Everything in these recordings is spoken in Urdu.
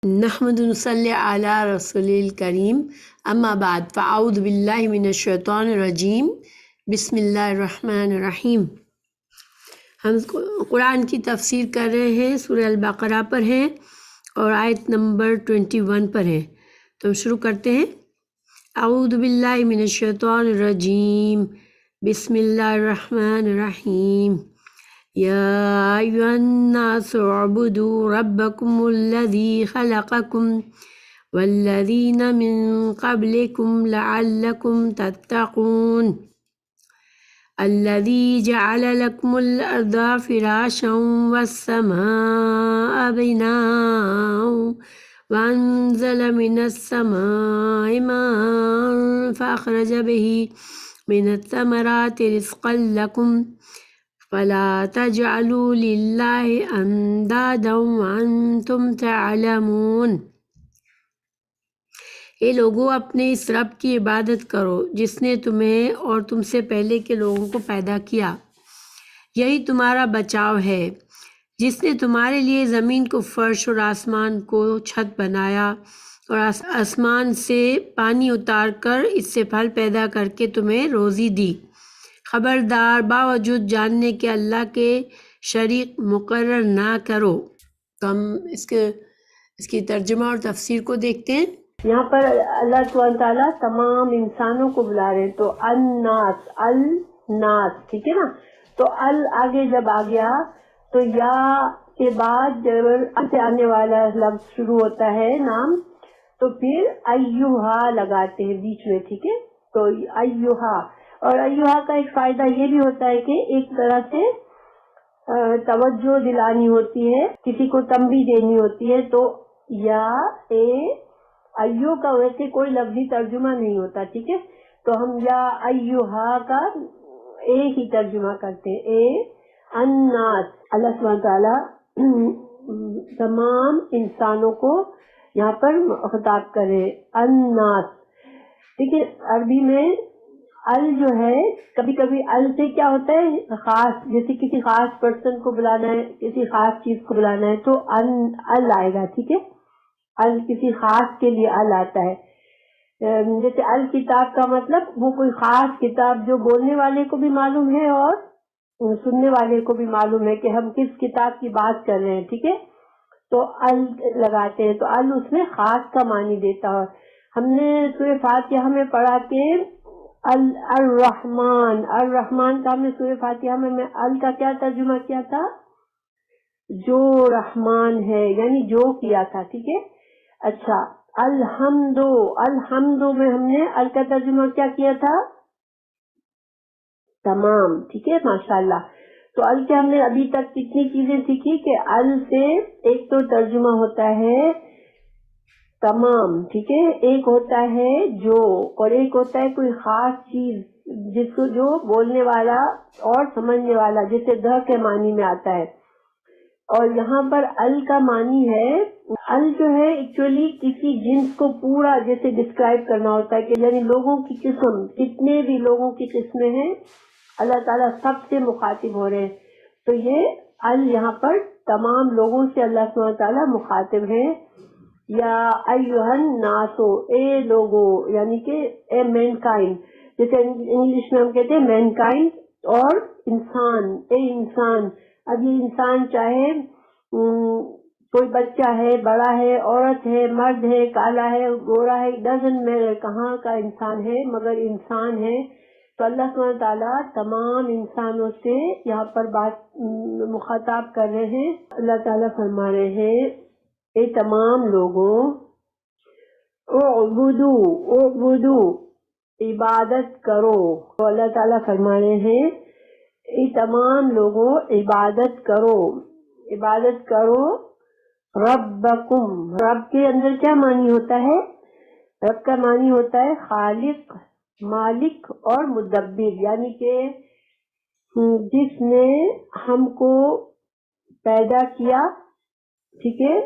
نحمد نصلی علی رسول الکریم اما بعد فاعوذ باللہ من الشیطان الرجیم بسم اللہ الرحمن الرحیم۔ ہم قرآن کی تفسیر کر رہے ہیں، سورہ البقرہ پر ہیں اور آیت نمبر 21 پر ہیں، تو ہم شروع کرتے ہیں۔ اعوذ باللہ من الشیطان الرجیم بسم اللہ الرحمن الرحیم۔ يا أيها الناس اعبدوا ربكم الذي خلقكم والذين من قبلكم لعلكم تتقون الذي جعل لكم الأرض فراشا والسماء بناء وأنزل من السماء ماء فأخرج به من الثمرات رزقا لكم فلا تجعلوا لله اندادا وانتم تعلمون۔ اے لوگو، اپنے اس رب کی عبادت کرو جس نے تمہیں اور تم سے پہلے کے لوگوں کو پیدا کیا، یہی تمہارا بچاؤ ہے، جس نے تمہارے لیے زمین کو فرش اور آسمان کو چھت بنایا اور آسمان سے پانی اتار کر اس سے پھل پیدا کر کے تمہیں روزی دی۔ خبردار، باوجود جاننے کے اللہ کے شریک مقرر نہ کرو۔ تو ہم اس کی ترجمہ اور تفسیر کو دیکھتے ہیں۔ یہاں پر اللہ سبحانہ تعالیٰ تمام انسانوں کو بلا رہے ہیں، تو الناس ٹھیک ہے نا، تو آگے جب آ گیا تو یا کے بعد جب سے آنے والا لفظ شروع ہوتا ہے نام، تو پھر ایوہا لگاتے ہیں بیچ میں، ٹھیک ہے، تو ایوہا، اور ایوہا کا ایک فائدہ یہ بھی ہوتا ہے کہ ایک طرح سے توجہ دلانی ہوتی ہے، کسی کو تنبیہ دینی ہوتی ہے، تو یا ایو کا ویسے کوئی لفظی ترجمہ نہیں ہوتا، ٹھیک ہے، تو ہم یا ایوہا کا ایک ہی ترجمہ کرتے ہیں، اے الناس۔ اللہ سبحانہ تعالیٰ تمام انسانوں کو یہاں پر خطاب کرے، الناس، ٹھیک ہے۔ عربی میں ال جو ہے، کبھی کبھی ال سے کیا ہوتا ہے، خاص، جیسے کسی خاص پرسن کو بلانا ہے، کسی خاص چیز کو بلانا ہے تو ال آئے گا، ٹھیک ہے، ال کسی خاص کے لیے ال آتا ہے۔ جیسے الکتاب کا مطلب وہ کوئی خاص کتاب جو بولنے والے کو بھی معلوم ہے اور سننے والے کو بھی معلوم ہے کہ ہم کس کتاب کی بات کر رہے ہیں، ٹھیک ہے، تو ال لگاتے ہیں، تو ال اس میں خاص کا معنی دیتا ہے۔ ہم نے سورہ فاتحہ میں پڑھا کہ الرحمن کا ہم نے سورہ فاتحہ میں ال کا کیا ترجمہ کیا تھا، جو رحمان ہے، یعنی جو کیا تھا، ٹھیک ہے۔ اچھا، الحمد میں ہم نے ال کا ترجمہ کیا کیا تھا، تمام، ٹھیک ہے، ماشاءاللہ۔ تو ال کے ہم نے ابھی تک کتنی چیزیں سیکھی کہ ال سے ایک تو ترجمہ ہوتا ہے تمام، ٹھیک ہے، ایک ہوتا ہے جو، اور ایک ہوتا ہے کوئی خاص چیز جس کو جو بولنے والا اور سمجھنے والا، جیسے دہ کے معنی میں آتا ہے۔ اور یہاں پر ال کا معنی ہے، ال جو ہے ایکچولی کسی جنس کو پورا جیسے ڈسکرائب کرنا ہوتا ہے کہ یعنی لوگوں کی قسم، کتنے بھی لوگوں کی قسمیں ہیں، اللہ تعالیٰ سب سے مخاطب ہو رہے ہیں، تو یہ ال یہاں پر تمام لوگوں سے اللہ سبحانہ تعالیٰ مخاطب ہے۔ یا ایھا الناس، اے لوگو، یعنی کہ اے مین کائنڈ، جیسے انگلش میں ہم کہتے ہیں مین کائنڈ، اور انسان، اے انسان۔ اب یہ انسان چاہے کوئی بچہ ہے، بڑا ہے، عورت ہے، مرد ہے، کالا ہے، گورا ہے، ڈزنٹ میٹر کہاں کا انسان ہے، مگر انسان ہے، تو اللہ سبحانہ تعالیٰ تمام انسانوں سے یہاں پر بات مخاطب کر رہے ہیں۔ اللہ تعالیٰ فرما رہے ہیں، اے تمام لوگوں، اعبدو، عبادت کرو، تو اللہ تعالیٰ فرما رہے ہیں اے تمام لوگوں عبادت کرو ربکم۔ رب کے اندر کیا معنی ہوتا ہے، رب کا معنی ہوتا ہے خالق، مالک اور مدبر، یعنی کہ جس نے ہم کو پیدا کیا، ٹھیک ہے،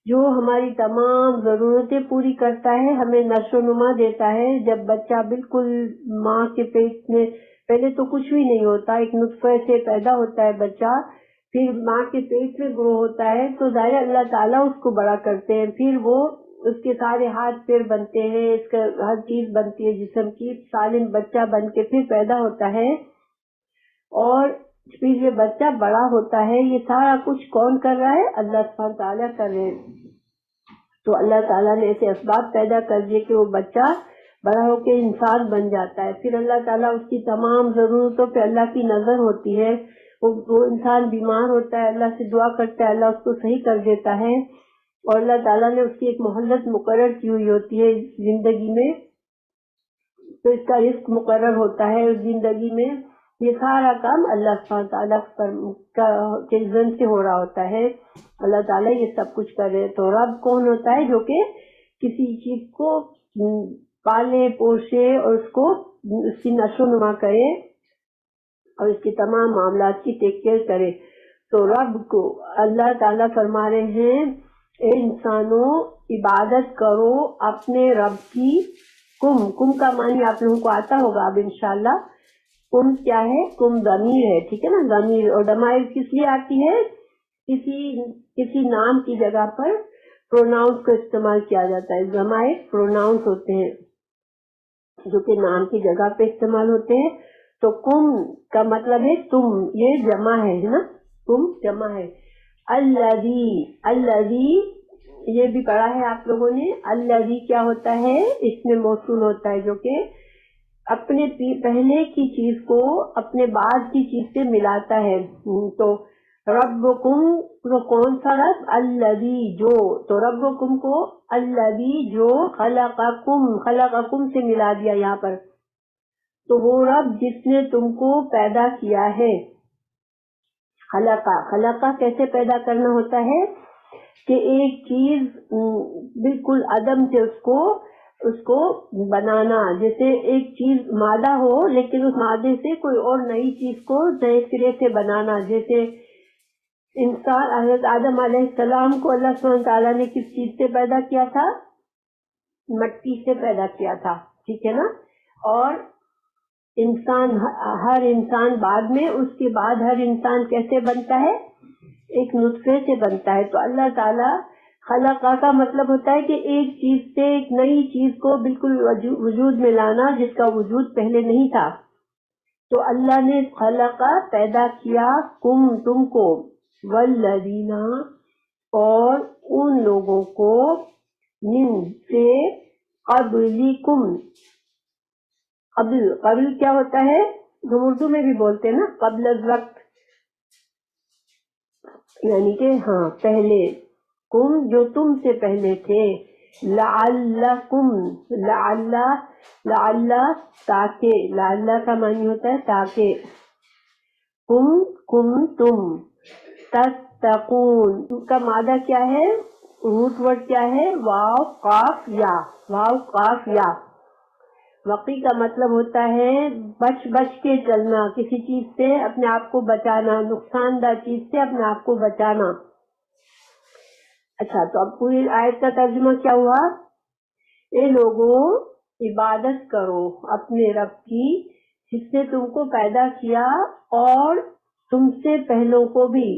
جو ہماری تمام ضرورتیں پوری کرتا ہے، ہمیں نشو و نما دیتا ہے۔ جب بچہ بالکل ماں کے پیٹ میں، پہلے تو کچھ بھی نہیں ہوتا، ایک نطفے سے پیدا ہوتا ہے بچہ، پھر ماں کے پیٹ میں گرو ہوتا ہے تو ظاہر اللہ تعالیٰ اس کو بڑا کرتے ہیں، پھر وہ اس کے سارے ہاتھ پیر بنتے ہیں، اس کا ہر چیز بنتی ہے جسم کی، سالم بچہ بن کے پھر پیدا ہوتا ہے، اور پھر یہ بچہ بڑا ہوتا ہے۔ یہ سارا کچھ کون کر رہا ہے؟ اللہ سبحانہ تعالیٰ کر رہے ہیں۔ تو اللہ تعالیٰ نے ایسے اسباب پیدا کر دیے کہ وہ بچہ بڑا ہو کے انسان بن جاتا ہے، پھر اللہ تعالیٰ اس کی تمام ضرورتوں پہ اللہ کی نظر ہوتی ہے، وہ انسان بیمار ہوتا ہے، اللہ سے دعا کرتا ہے، اللہ اس کو صحیح کر دیتا ہے، اور اللہ تعالیٰ نے اس کی ایک مہلت مقرر کی ہوئی ہوتی ہے زندگی میں، تو اس کا رزق مقرر ہوتا ہے اس زندگی میں۔ یہ سارا کام اللہ سبحانہ تعالیٰ کے اذن سے ہو رہا ہوتا ہے، اللہ تعالیٰ یہ سب کچھ کر رہے۔ تو رب کون ہوتا ہے؟ جو کہ کسی چیز کو پالے پوشے اور اس کو اس کی نشو نما کرے اور اس کے تمام معاملات کی ٹیک کیئر کرے۔ تو رب کو اللہ تعالیٰ فرما رہے ہیں اے انسانوں عبادت کرو اپنے رب کی۔ کم کا معنی آپ لوگوں کو آتا ہوگا اب انشاءاللہ۔ کم کیا ہے؟ کم ضمیر ہے، ٹھیک ہے نا، ضمیر، اور ضمائر کس لیے آتی ہے؟ کسی نام کی جگہ پر پروناؤنس کو استعمال کیا جاتا ہے۔ ضمائر پروناؤنس ہوتے ہیں جو کہ نام کی جگہ پہ استعمال ہوتے ہیں۔ تو کم کا مطلب ہے تم، یہ جمع ہے نا، تم جمع ہے۔ الذی یہ بھی پڑھا ہے آپ لوگوں نے، الذی کیا ہوتا ہے؟ اس میں موصول ہوتا ہے جو کہ اپنے پہلے کی چیز کو اپنے بعد کی چیز سے ملاتا ہے۔ تو ربکم تو کون سا رب؟ الذی جو، تو ربکم کو الذی جو خلقکم سے ملا دیا یہاں پر، تو وہ رب جس نے تم کو پیدا کیا ہے۔ خلقہ کیسے پیدا کرنا ہوتا ہے کہ ایک چیز بالکل عدم سے اس کو بنانا، جیسے ایک چیز مادہ ہو لیکن اس مادے سے کوئی اور نئی چیز کو نئے سرے سے بنانا۔ جیسے انسان حضرت آدم علیہ السلام کو اللہ سبحانہ تعالیٰ نے کس چیز سے پیدا کیا تھا؟ مٹی سے پیدا کیا تھا، ٹھیک ہے نا، اور ہر انسان بعد میں، اس کے بعد ہر انسان کیسے بنتا ہے؟ ایک نطفے سے بنتا ہے۔ تو اللہ تعالیٰ خلقہ کا مطلب ہوتا ہے کہ ایک چیز سے ایک نئی چیز کو بالکل وجود میں لانا جس کا وجود پہلے نہیں تھا۔ تو اللہ نے خلقہ پیدا کیا تم کو، والذین اور ان لوگوں کو، من سے، قبلکم، قبل کیا ہوتا ہے؟ ہم اردو میں بھی بولتے ہیں نا قبل الوقت، یعنی کہ ہاں پہلے، کم جو تم سے پہلے تھے، لعلکم، لعل تاکہ، لعل کا معنی ہوتا ہے تاکہ، کم تم، تتقون کا مادہ کیا ہے؟ روٹ ورڈ کیا ہے؟ واو قاف یا، واو قاف یا۔ وقی کا مطلب ہوتا ہے بچ کے چلنا، کسی چیز سے اپنے آپ کو بچانا، نقصان دہ چیز سے اپنے آپ کو بچانا۔ اچھا، تو اب پوری آیت کا ترجمہ کیا ہوا؟ اے لوگوں عبادت کرو اپنے رب کی جس نے تم کو پیدا کیا اور تم سے پہلوں کو بھی،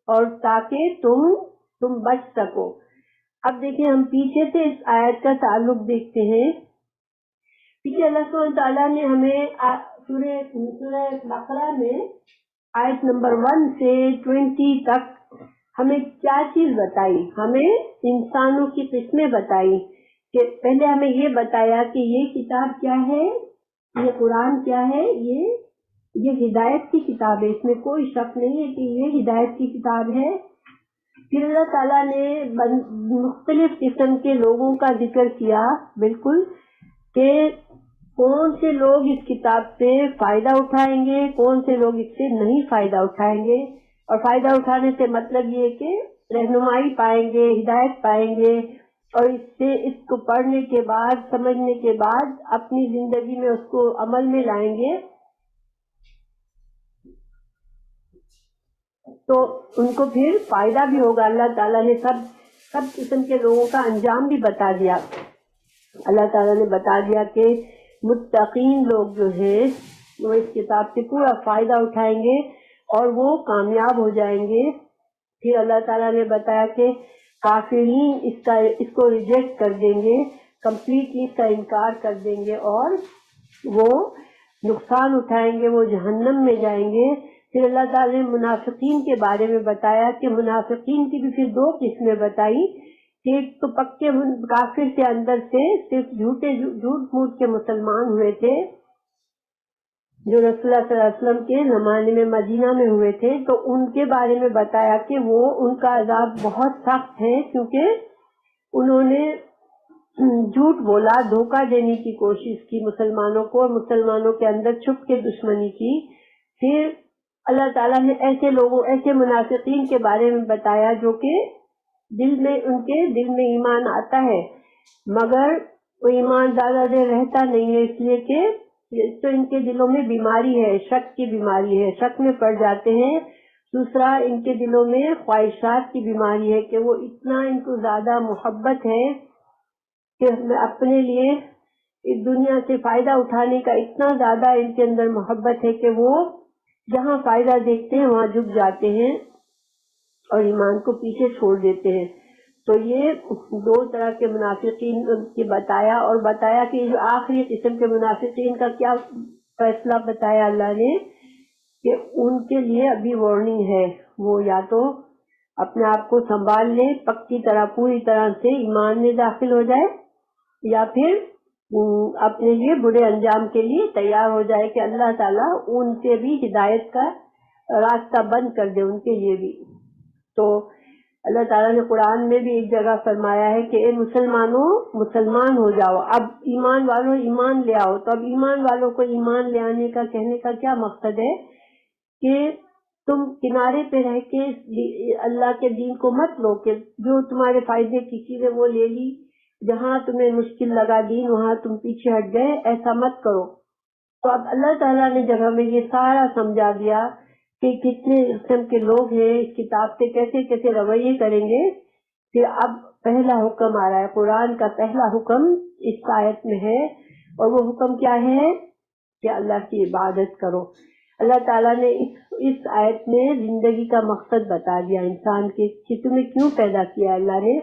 اور تاکہ تم بچ سکو۔ اب دیکھیں ہم پیچھے سے اس آیت کا تعلق دیکھتے ہیں۔ پیچھے اللہ سبحانہ تعالیٰ نے ہمیں سورہ بقرہ میں آیت نمبر 1 سے 20 تک ہمیں کیا چیز بتائی؟ ہمیں انسانوں کی قسمیں بتائی، کہ پہلے ہمیں یہ بتایا کہ یہ کتاب کیا ہے، یہ قرآن کیا ہے، یہ ہدایت کی کتاب ہے، اس میں کوئی شک نہیں ہے کہ یہ ہدایت کی کتاب ہے۔ پھر اللہ تعالیٰ نے مختلف قسم کے لوگوں کا ذکر کیا، بالکل، کہ کون سے لوگ اس کتاب سے فائدہ اٹھائیں گے، کون سے لوگ اس سے نہیں فائدہ اٹھائیں گے، اور فائدہ اٹھانے سے مطلب یہ کہ رہنمائی پائیں گے، ہدایت پائیں گے، اور اس کو پڑھنے کے بعد، سمجھنے کے بعد اپنی زندگی میں اس کو عمل میں لائیں گے، تو ان کو پھر فائدہ بھی ہوگا۔ اللہ تعالیٰ نے سب قسم کے لوگوں کا انجام بھی بتا دیا۔ اللہ تعالیٰ نے بتا دیا کہ متقین لوگ جو ہیں وہ اس کتاب سے پورا فائدہ اٹھائیں گے، اور وہ کامیاب ہو جائیں گے۔ پھر اللہ تعالیٰ نے بتایا کہ کافرین اس کو ریجیکٹ کر دیں گے، کمپلیٹلی اس کا انکار کر دیں گے اور وہ نقصان اٹھائیں گے، وہ جہنم میں جائیں گے۔ پھر اللہ تعالیٰ نے منافقین کے بارے میں بتایا کہ منافقین کی بھی پھر دو قسمیں بتائی کہ ایک تو پکے کافر کے اندر سے صرف جھوٹ موٹ کے مسلمان ہوئے تھے جو رسول اللہ صلی اللہ علیہ وسلم کے زمانے میں مدینہ میں ہوئے تھے، تو ان کے بارے میں بتایا کہ وہ ان کا عذاب بہت سخت ہے کیونکہ انہوں نے جھوٹ بولا، دھوکہ دینے کی کوشش کی مسلمانوں کو، اور مسلمانوں کے اندر چھپ کے دشمنی کی۔ پھر اللہ تعالیٰ نے ایسے لوگوں، ایسے منافقین کے بارے میں بتایا جو کہ ان کے دل میں ایمان آتا ہے مگر وہ ایمان زیادہ دیر رہتا نہیں ہے، اس لیے کہ تو ان کے دلوں میں بیماری ہے، شک کی بیماری ہے، شک میں پڑ جاتے ہیں۔ دوسرا، ان کے دلوں میں خواہشات کی بیماری ہے کہ وہ اتنا ان کو زیادہ محبت ہے کہ اپنے لیے اس دنیا سے فائدہ اٹھانے کا اتنا زیادہ ان کے اندر محبت ہے کہ وہ جہاں فائدہ دیکھتے ہیں وہاں جھک جاتے ہیں اور ایمان کو پیچھے چھوڑ دیتے ہیں۔ تو یہ دو طرح کے منافقین کی بتایا، اور بتایا کہ جو آخری قسم کے منافقین کا کیا فیصلہ بتایا اللہ نے کہ ان کے لیے ابھی وارننگ ہے، وہ یا تو اپنے آپ کو سنبھال لے، پکی طرح پوری طرح سے ایمان میں داخل ہو جائے، یا پھر اپنے لیے برے انجام کے لیے تیار ہو جائے کہ اللہ تعالیٰ ان سے بھی ہدایت کا راستہ بند کر دے ان کے لیے بھی۔ تو اللہ تعالیٰ نے قرآن میں بھی ایک جگہ فرمایا ہے کہ اے مسلمانوں مسلمان ہو جاؤ، اب ایمان والوں ایمان لے آؤ۔ تو اب ایمان والوں کو ایمان لے آنے کا کہنے کا کیا مقصد ہے کہ تم کنارے پہ رہ کے اللہ کے دین کو مت لو کہ جو تمہارے فائدے کی چیزیں وہ لے لی، جہاں تمہیں مشکل لگا دین وہاں تم پیچھے ہٹ گئے، ایسا مت کرو۔ تو اب اللہ تعالیٰ نے جب ہمیں یہ سارا سمجھا دیا کہ کتنے قسم کے لوگ ہیں، اس کتاب سے کیسے کیسے رویے کریں گے، پھر اب پہلا حکم آ رہا ہے، قرآن کا پہلا حکم اس آیت میں ہے، اور وہ حکم کیا ہے کہ اللہ کی عبادت کرو۔ اللہ تعالیٰ نے اس آیت میں زندگی کا مقصد بتا دیا انسان کے کہ تمہیں کیوں پیدا کیا اللہ نے۔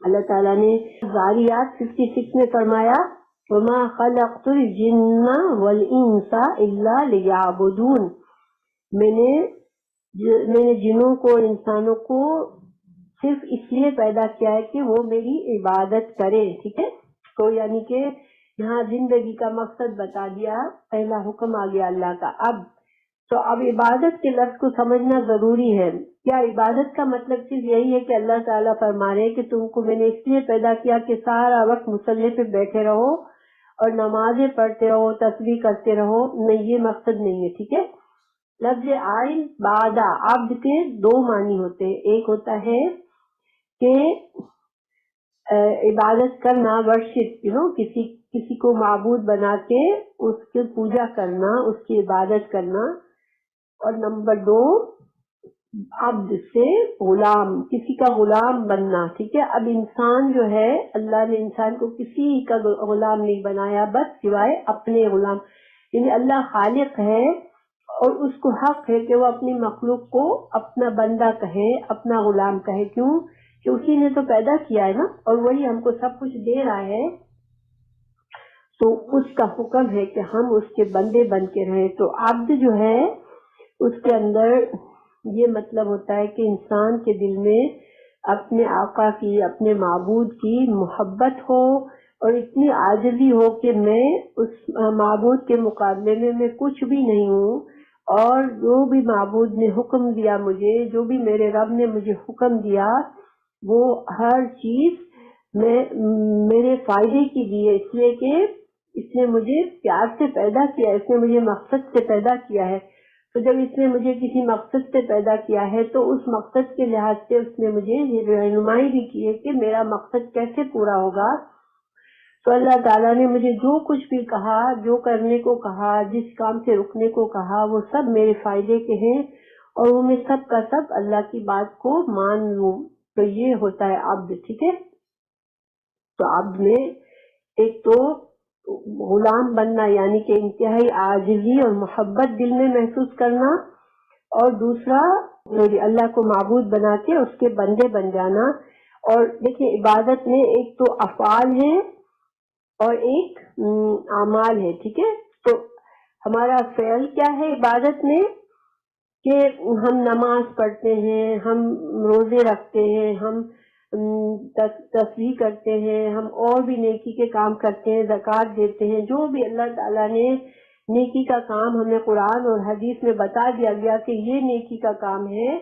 اللہ تعالیٰ نے زاریات 56 میں فرمایا وَمَا خَلَقْتُ الْجِنَّ وَالْإِنسَ إِلَّا لِيَعْبُدُونَ، میں نے جنوں کو اور انسانوں کو صرف اس لیے پیدا کیا ہے کہ وہ میری عبادت کرے، ٹھیک ہے۔ تو یعنی کہ یہاں زندگی کا مقصد بتا دیا، پہلا حکم آ گیا اللہ کا۔ اب عبادت کے لفظ کو سمجھنا ضروری ہے۔ کیا عبادت کا مطلب صرف یہی ہے کہ اللہ تعالیٰ فرما رہے کہ تم کو میں نے اس لیے پیدا کیا کہ سارا وقت مصلی پہ بیٹھے رہو اور نمازیں پڑھتے رہو، تسبیح کرتے رہو؟ نہیں، یہ مقصد نہیں ہے، ٹھیک ہے۔ لفظ عین بادہ عبد کے دو معنی ہوتے ہیں، ایک ہوتا ہے کہ عبادت کرنا، ورشپ، کسی کو معبود بنا کے اس کی پوجا کرنا، اس کی عبادت کرنا، اور نمبر 2 عبد سے غلام، کسی کا غلام بننا، ٹھیک ہے۔ اب انسان جو ہے، اللہ نے انسان کو کسی کا غلام نہیں بنایا بس سوائے اپنے غلام، یعنی اللہ خالق ہے اور اس کو حق ہے کہ وہ اپنی مخلوق کو اپنا بندہ کہے، اپنا غلام کہے۔ کیوں کہ اسی نے تو پیدا کیا ہے نا، اور وہی ہم کو سب کچھ دے رہا ہے، تو اس کا حکم ہے کہ ہم اس کے بندے بن کے رہیں۔ تو عبد جو ہے اس کے اندر یہ مطلب ہوتا ہے کہ انسان کے دل میں اپنے آقا کی، اپنے معبود کی محبت ہو اور اتنی عاجزی ہو کہ میں اس معبود کے مقابلے میں کچھ بھی نہیں ہوں، اور جو بھی معبود نے حکم دیا مجھے، جو بھی میرے رب نے مجھے حکم دیا، وہ ہر چیز میرے فائدے کی دی ہے، اس لیے کہ اس نے مجھے پیار سے پیدا کیا، اس نے مجھے مقصد سے پیدا کیا ہے۔ تو جب اس نے مجھے کسی مقصد سے پیدا کیا ہے تو اس مقصد کے لحاظ سے اس نے مجھے یہ رہنمائی بھی کی ہے کہ میرا مقصد کیسے پورا ہوگا۔ تو اللہ تعالیٰ نے مجھے جو کچھ بھی کہا، جو کرنے کو کہا، جس کام سے رکنے کو کہا، وہ سب میرے فائدے کے ہیں، اور وہ میں سب کا سب اللہ کی بات کو مان لوں۔ تو یہ ہوتا ہے عبد، ٹھیک ہے۔ تو عبد میں ایک تو غلام بننا، یعنی کہ انتہائی عاجزی اور محبت دل میں محسوس کرنا، اور دوسرا اللہ کو معبود بنا کے اس کے بندے بن جانا. اور دیکھیں عبادت میں ایک تو افعال ہے اور ایک اعمال ہے. ٹھیک ہے، تو ہمارا فعل کیا ہے عبادت میں کہ ہم نماز پڑھتے ہیں، ہم روزے رکھتے ہیں، ہم تسبیح کرتے ہیں، ہم اور بھی نیکی کے کام کرتے ہیں، زکوٰۃ دیتے ہیں. جو بھی اللہ تعالیٰ نے نیکی کا کام ہمیں قرآن اور حدیث میں بتا دیا گیا کہ یہ نیکی کا کام ہے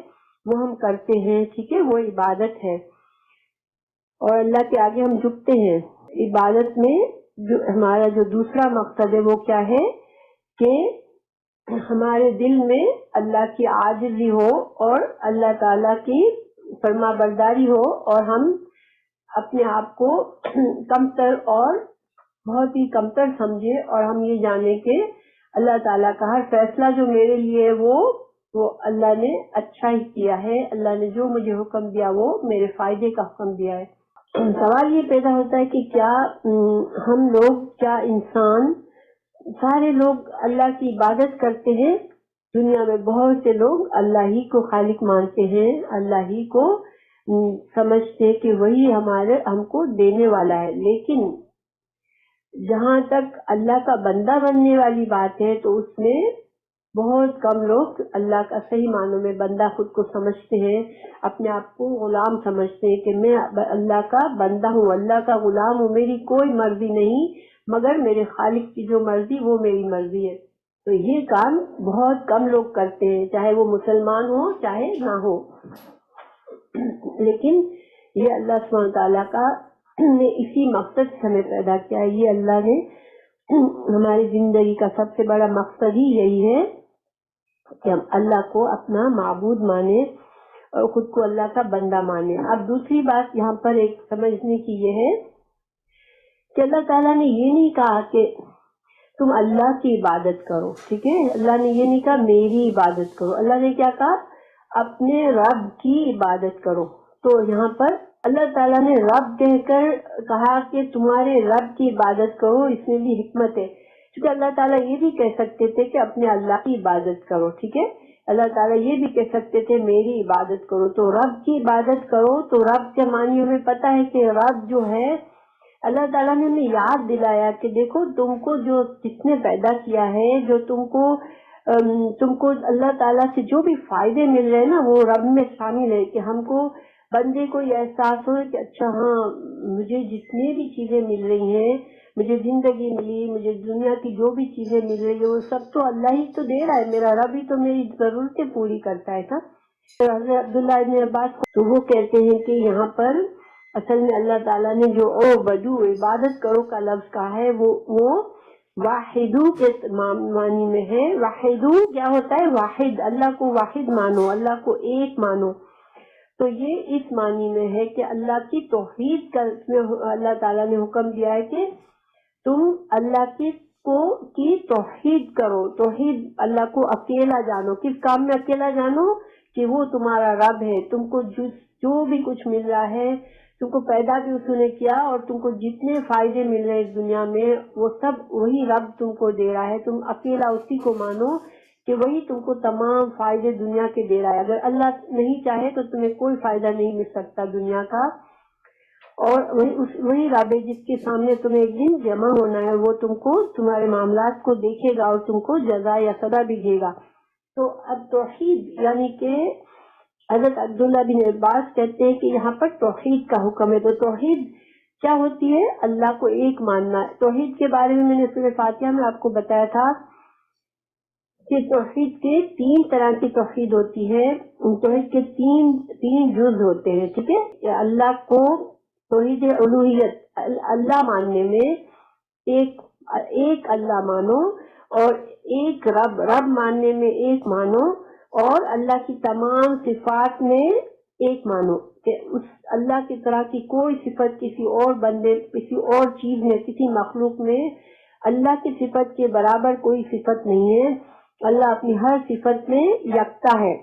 وہ ہم کرتے ہیں. ٹھیک ہے، وہ عبادت ہے اور اللہ کے آگے ہم جھکتے ہیں. عبادت میں جو ہمارا جو دوسرا مقصد ہے وہ کیا ہے کہ ہمارے دل میں اللہ کی عاجزی ہو اور اللہ تعالیٰ کی فرما برداری ہو اور ہم اپنے آپ کو کمتر اور بہت ہی کمتر سمجھے اور ہم یہ جانے کہ اللہ تعالیٰ کا ہر فیصلہ جو میرے لیے ہے وہ اللہ نے اچھا ہی کیا ہے. اللہ نے جو مجھے حکم دیا وہ میرے فائدے کا حکم دیا ہے. سوال یہ پیدا ہوتا ہے کہ کیا ہم لوگ، کیا انسان، سارے لوگ اللہ کی عبادت کرتے ہیں؟ دنیا میں بہت سے لوگ اللہ ہی کو خالق مانتے ہیں، اللہ ہی کو سمجھتے کہ وہی ہم کو دینے والا ہے. لیکن جہاں تک اللہ کا بندہ بننے والی بات ہے تو اس میں بہت کم لوگ اللہ کا صحیح معنوں میں بندہ خود کو سمجھتے ہیں، اپنے آپ کو غلام سمجھتے ہیں کہ میں اللہ کا بندہ ہوں، اللہ کا غلام ہوں، میری کوئی مرضی نہیں مگر میرے خالق کی جو مرضی وہ میری مرضی ہے. تو یہ کام بہت کم لوگ کرتے ہیں، چاہے وہ مسلمان ہو چاہے نہ ہو. لیکن یہ اللہ سبحانہ تعالیٰ کا نے اسی مقصد سے ہمیں پیدا کیا ہے. یہ اللہ نے ہماری زندگی کا سب سے بڑا مقصد ہی یہی ہے کہ ہم اللہ کو اپنا معبود مانے اور خود کو اللہ کا بندہ مانے. اب دوسری بات یہاں پر ایک سمجھنے کی یہ ہے کہ اللہ تعالیٰ نے یہ نہیں کہا کہ تم اللہ کی عبادت کرو. ٹھیک ہے، اللہ نے یہ نہیں کہا میری عبادت کرو. اللہ نے کیا کہا؟ اپنے رب کی عبادت کرو. تو یہاں پر اللہ تعالیٰ نے رب کہہ کر کہا کہ تمہارے رب کی عبادت کرو، اس میں بھی حکمت ہے. کیونکہ اللہ تعالیٰ یہ بھی کہہ سکتے تھے کہ اپنے اللہ کی عبادت کرو. ٹھیک ہے، اللہ تعالیٰ یہ بھی کہہ سکتے تھے میری عبادت کرو. تو رب کی عبادت کرو تو رب کے معنی ہمیں پتہ ہے کہ رب جو ہے اللہ تعالیٰ نے ہمیں یاد دلایا کہ دیکھو تم کو جو جس نے پیدا کیا ہے، جو تم کو اللہ تعالیٰ سے جو بھی فائدے مل رہے ہیں نا وہ رب میں شامل ہے. کہ ہم کو بندے کو یہ احساس ہو کہ اچھا ہاں مجھے جتنی بھی چیزیں مل رہی ہیں، مجھے زندگی ملی، مجھے دنیا کی جو بھی چیزیں مل رہی ہیں وہ سب تو اللہ ہی تو دے رہا ہے، میرا رب ہی تو میری ضرورتیں پوری کرتا ہے نا. حضرت عبداللہ ابن عباس تو وہ کہتے ہیں کہ یہاں پر اصل میں اللہ تعالیٰ نے جو بدو عبادت کرو کا لفظ کہا ہے وہ واحدو کے معنی میں ہے. واحدو کیا ہوتا ہے؟ واحد، اللہ کو واحد مانو، اللہ کو ایک مانو. تو یہ اس معنی میں ہے کہ اللہ کی توحید کا اللہ تعالیٰ نے حکم دیا ہے کہ تم اللہ کی توحید کرو. توحید، اللہ کو اکیلا جانو. کس کام میں اکیلا جانو؟ کہ وہ تمہارا رب ہے. تم کو جو بھی کچھ مل رہا ہے، تم کو پیدا بھی اس نے کیا اور تم کو جتنے فائدے مل رہے ہیں اس دنیا میں وہ سب وہی رب تم کو دے رہا ہے. تم اکیلا اسی کو مانو کہ وہی تم کو تمام فائدے دنیا کے دے رہا ہے. اگر اللہ نہیں چاہے تو تمہیں کوئی فائدہ نہیں مل سکتا دنیا کا. اور وہی رب ہے جس کے سامنے تمہیں ایک دن جمع ہونا ہے، وہ تم کو تمہارے معاملات کو دیکھے گا اور تم کو جزا یا سزا بھی دے گا. تو اب توحید یعنی کہ حضرت عبداللہ بن عباس کہتے ہیں کہ یہاں پر توحید کا حکم ہے. تو توحید کیا ہوتی ہے؟ اللہ کو ایک ماننا. توحید کے بارے میں نے سورہ فاتحہ میں آپ کو بتایا تھا کہ توحید کے 3 طرح کی توحید ہوتی ہے. توحید کے تین جز ہوتے ہیں. ٹھیک ہے، اللہ کو توحید الوہیت، اللہ ماننے میں ایک اللہ مانو، اور ایک رب ماننے میں ایک مانو، اور اللہ کی تمام صفات میں ایک مانو کہ اس اللہ کی طرح کی کوئی صفت کسی اور بندے، کسی اور چیز میں، کسی مخلوق میں اللہ کی صفت کے برابر کوئی صفت نہیں ہے. اللہ اپنی ہر صفت میں یکتا ہے.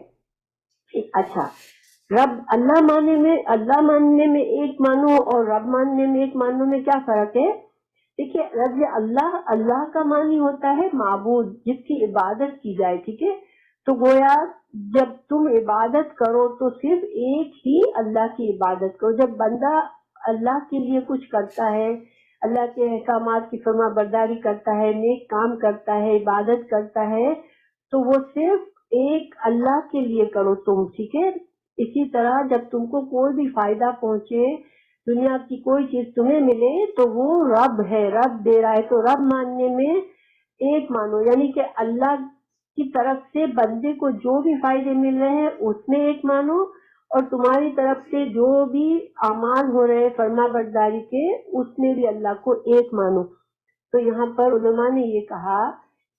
اچھا، اللہ ماننے میں ایک مانو اور رب ماننے میں ایک مانو میں کیا فرق ہے؟ دیکھیے، رب اللہ کا معنی ہوتا ہے معبود، جس کی عبادت کی جائے. ٹھیک ہے، تو گویا جب تم عبادت کرو تو صرف ایک ہی اللہ کی عبادت کرو. جب بندہ اللہ کے لیے کچھ کرتا ہے، اللہ کے احکامات کی فرما برداری کرتا ہے، نیک کام کرتا ہے، عبادت کرتا ہے، تو وہ صرف ایک اللہ کے لیے کرو تم. ٹھیک ہے. اسی طرح جب تم کو کوئی بھی فائدہ پہنچے، دنیا کی کوئی چیز تمہیں ملے، تو وہ رب ہے، رب دے رہا ہے. تو رب ماننے میں ایک مانو، یعنی کہ اللہ کی طرف سے بندے کو جو بھی فائدے مل رہے ہیں اس میں ایک مانو، اور تمہاری طرف سے جو بھی اعمال ہو رہے فرما برداری کے اس میں بھی اللہ کو ایک مانو. تو یہاں پر علماء نے یہ کہا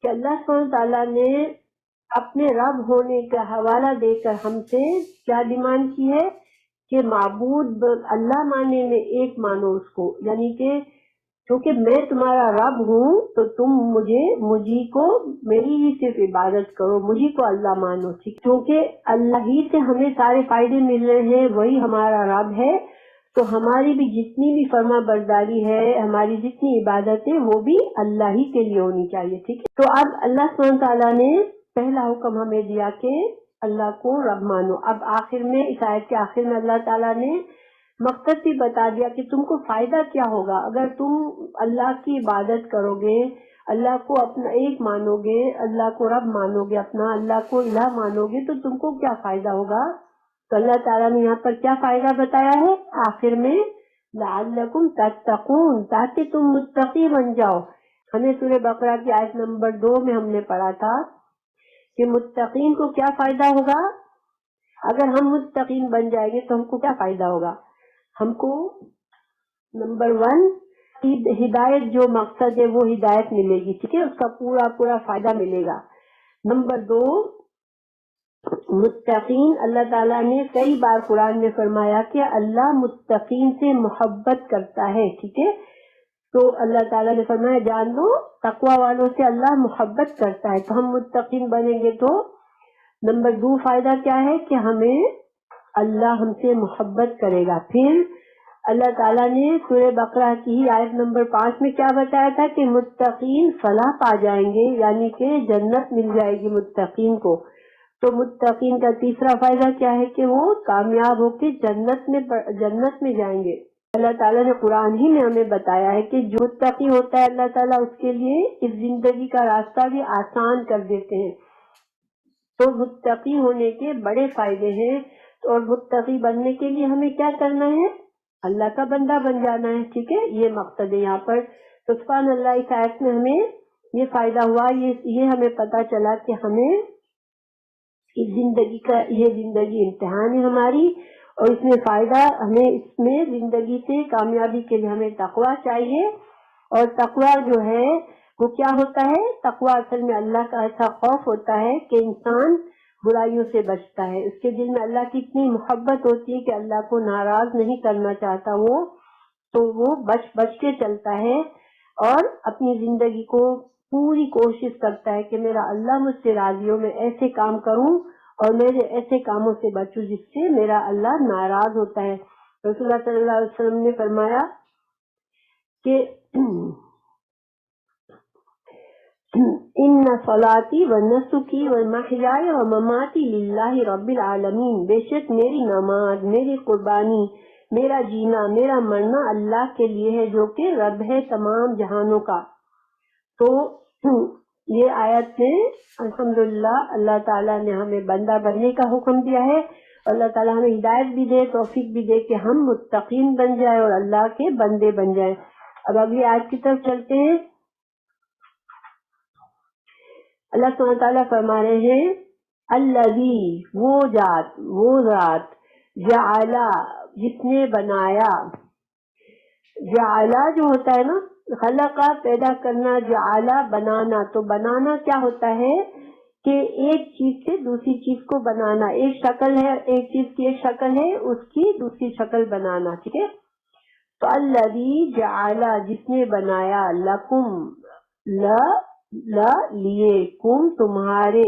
کہ اللہ سبحانہ تعالیٰ نے اپنے رب ہونے کا حوالہ دے کر ہم سے کیا ڈیمانڈ کی ہے کہ معبود اللہ ماننے میں ایک مانو اس کو، یعنی کہ کیونکہ میں تمہارا رب ہوں تو تم مجھے کو میری ہی صرف عبادت کرو، مجھے کو اللہ مانو. ٹھیک، کیونکہ اللہ ہی سے ہمیں سارے فائدے مل رہے ہیں، وہی ہمارا رب ہے. تو ہماری بھی جتنی بھی فرما برداری ہے، ہماری جتنی عبادت ہے، وہ بھی اللہ ہی کے لیے ہونی چاہیے. ٹھیک ہے. تو اب اللہ سبحانہ تعالیٰ نے پہلا حکم ہمیں دیا کہ اللہ کو رب مانو. اب آخر میں، اس آیت کے آخر میں اللہ تعالیٰ نے مقصد بھی بتا دیا کہ تم کو فائدہ کیا ہوگا اگر تم اللہ کی عبادت کرو گے، اللہ کو اپنا ایک مانو گے، اللہ کو رب مانو گے، اپنا اللہ کو الہ مانو گے، تو تم کو کیا فائدہ ہوگا. تو اللہ تعالیٰ نے یہاں پر کیا فائدہ بتایا ہے آخر میں، لعلکم تتقون، تاکہ تم متقی بن جاؤ. ہمیں سورہ بقرہ کی آیت نمبر 2 میں ہم نے پڑھا تھا کہ متقین کو کیا فائدہ ہوگا. اگر ہم متقین بن جائیں گے تو ہم کو کیا فائدہ ہوگا. ہم کو نمبر 1 ہدایت، جو مقصد ہے وہ ہدایت ملے گی. ٹھیک ہے، اس کا پورا فائدہ ملے گا. نمبر 2 متقین، اللہ تعالیٰ نے کئی بار قرآن میں فرمایا کہ اللہ متقین سے محبت کرتا ہے. ٹھیک ہے، تو اللہ تعالیٰ نے فرمایا جان لو تقوی والوں سے اللہ محبت کرتا ہے. تو ہم متقین بنیں گے تو نمبر 2 فائدہ کیا ہے کہ ہمیں اللہ ہم سے محبت کرے گا. پھر اللہ تعالیٰ نے سورہ بقرہ کی ہی آیت نمبر 5 میں کیا بتایا تھا کہ متقین فلاح پا جائیں گے، یعنی کہ جنت مل جائے گی متقین کو. تو متقین کا تیسرا فائدہ کیا ہے کہ وہ کامیاب ہو کے جنت میں جائیں گے. اللہ تعالیٰ نے قرآن ہی میں ہمیں بتایا ہے کہ جو متقی ہوتا ہے اللہ تعالیٰ اس کے لیے اس زندگی کا راستہ بھی آسان کر دیتے ہیں. تو متقی ہونے کے بڑے فائدے ہیں، اور متقی بننے کے لیے ہمیں کیا کرنا ہے، اللہ کا بندہ بن جانا ہے. ٹھیک ہے، یہ مقصد ہے یہاں پر. تو سبحان اللہ، اس آیت میں ہمیں یہ فائدہ ہوا، یہ ہمیں پتا چلا کہ ہمیں اس زندگی کا، یہ زندگی امتحان ہے ہماری، اور اس میں فائدہ ہمیں، اس میں زندگی سے کامیابی کے لیے ہمیں تقوی چاہیے. اور تقوی جو ہے وہ کیا ہوتا ہے، تقوی اصل میں اللہ کا ایسا خوف ہوتا ہے کہ انسان برائیوں سے بچتا ہے. اس کے دل میں اللہ کی اتنی محبت ہوتی ہے کہ اللہ کو ناراض نہیں کرنا چاہتا وہ، تو وہ بچ کے چلتا ہے اور اپنی زندگی کو پوری کوشش کرتا ہے کہ میرا اللہ مجھ سے راضی ہو، میں ایسے کام کروں اور میرے ایسے کاموں سے بچوں جس سے میرا اللہ ناراض ہوتا ہے. رسول اللہ صلی اللہ علیہ وسلم نے فرمایا کہ ان صلاتی و نسکی و محیای و مماتی للہ رب العالمین، بے شک میری نماز، میری قربانی، میرا جینا، میرا مرنا اللہ کے لیے ہے جو کہ رب ہے تمام جہانوں کا. تو یہ آیت میں الحمدللہ اللہ تعالیٰ نے ہمیں بندہ بننے کا حکم دیا ہے، اور اللہ تعالیٰ ہمیں ہدایت بھی دے، توفیق بھی دے کہ ہم متقین بن جائیں اور اللہ کے بندے بن جائیں. اب اگلی آیت کی طرف چلتے ہیں. اللہ سبحانہ تعالیٰ فرما رہے ہیں الذی، وہ ذات جعل، جس نے بنایا. جعل جو ہوتا ہے نا، خلقہ پیدا کرنا، جعل بنانا. تو بنانا کیا ہوتا ہے کہ ایک چیز سے دوسری چیز کو بنانا. ایک شکل ہے، ایک چیز کی ایک شکل ہے، اس کی دوسری شکل بنانا. ٹھیک ہے. تو الذی جعل، جس نے بنایا، لکم، لیے، کم تمہارے.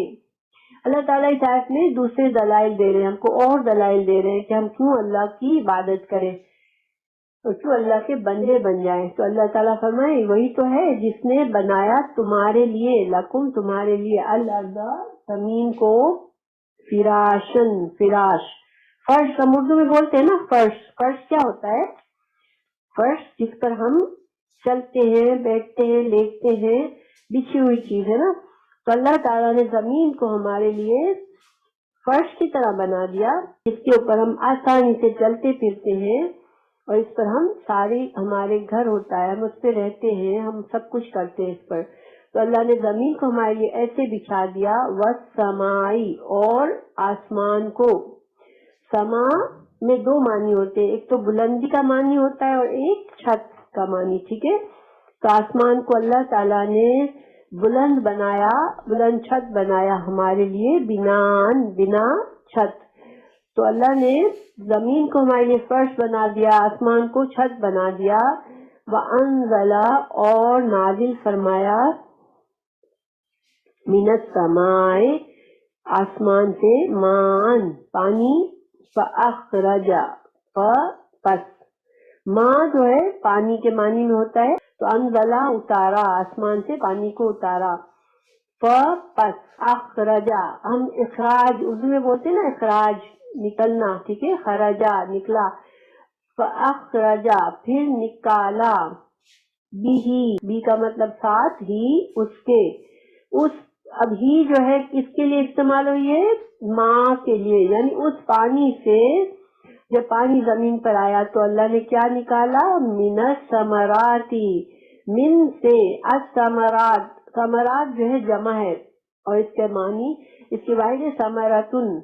اللہ تعالیٰ اس آیت میں دوسرے دلائل دے رہے ہیں ہم کو، اور دلائل دے رہے ہیں کہ ہم کیوں اللہ کی عبادت کریں. اور کیوں اللہ کے بندے بن جائیں. تو اللہ تعالیٰ فرمائے وہی تو ہے جس نے بنایا تمہارے لیے، لکم تمہارے لیے، الارض زمین کو، فراشن فراش، فرش ہم اردو میں بولتے ہیں نا فرش. فرش کیا ہوتا ہے؟ فرش جس پر ہم چلتے ہیں، بیٹھتے ہیں، لیٹتے ہیں، بچھی ہوئی چیز ہے نا. تو اللہ تعالیٰ نے زمین کو ہمارے لیے فرش کی طرح بنا دیا، جس کے اوپر ہم آسانی سے چلتے پھرتے ہیں، اور اس پر ہم سارے ہمارے گھر ہوتا ہے، ہم اس پہ رہتے ہیں، ہم سب کچھ کرتے ہیں اس پر. تو اللہ نے زمین کو ہمارے لیے ایسے بچھا دیا، والسمائی، اور آسمان کو. سما میں دو معنی ہوتے ہیں، ایک تو بلندی کا معنی ہوتا ہے اور ایک چھت کا معنی. ٹھیک ہے، تو آسمان کو اللہ تعالیٰ نے بلند بنایا، بلند چھت بنایا ہمارے لیے، بنا چھت. تو اللہ نے زمین کو ہمارے لیے فرش بنا دیا، آسمان کو چھت بنا دیا. وَأَنزَلَ، اور نازل فرمایا، مِنَ السَّمَاءِ، آسمان سے، مان پانی، فَأَخْرَجَ، پس ماں جو ہے پانی کے معنی میں ہوتا ہے، تو انزلہ اتارا، آسمان سے پانی کو اتارا. پس اخرجا، ہم اخراج اردو میں بولتے ہیں نا، اخراج نکلنا. ٹھیک ہے، خرجا نکلا، فاخرجا پھر نکالا، بھی کا مطلب ساتھ، ہی اس کے، اس اب ہی جو ہے کس کے لیے استعمال ہوئی ہے؟ ماں کے لیے. یعنی اس پانی سے جب پانی زمین پر آیا تو اللہ نے کیا نکالا؟ من الثمراتی، من سے، الثمرات، ثمرات جو ہے جمع ہے، اور اس کے معنی، اس کی واحد ہے ثمرتن.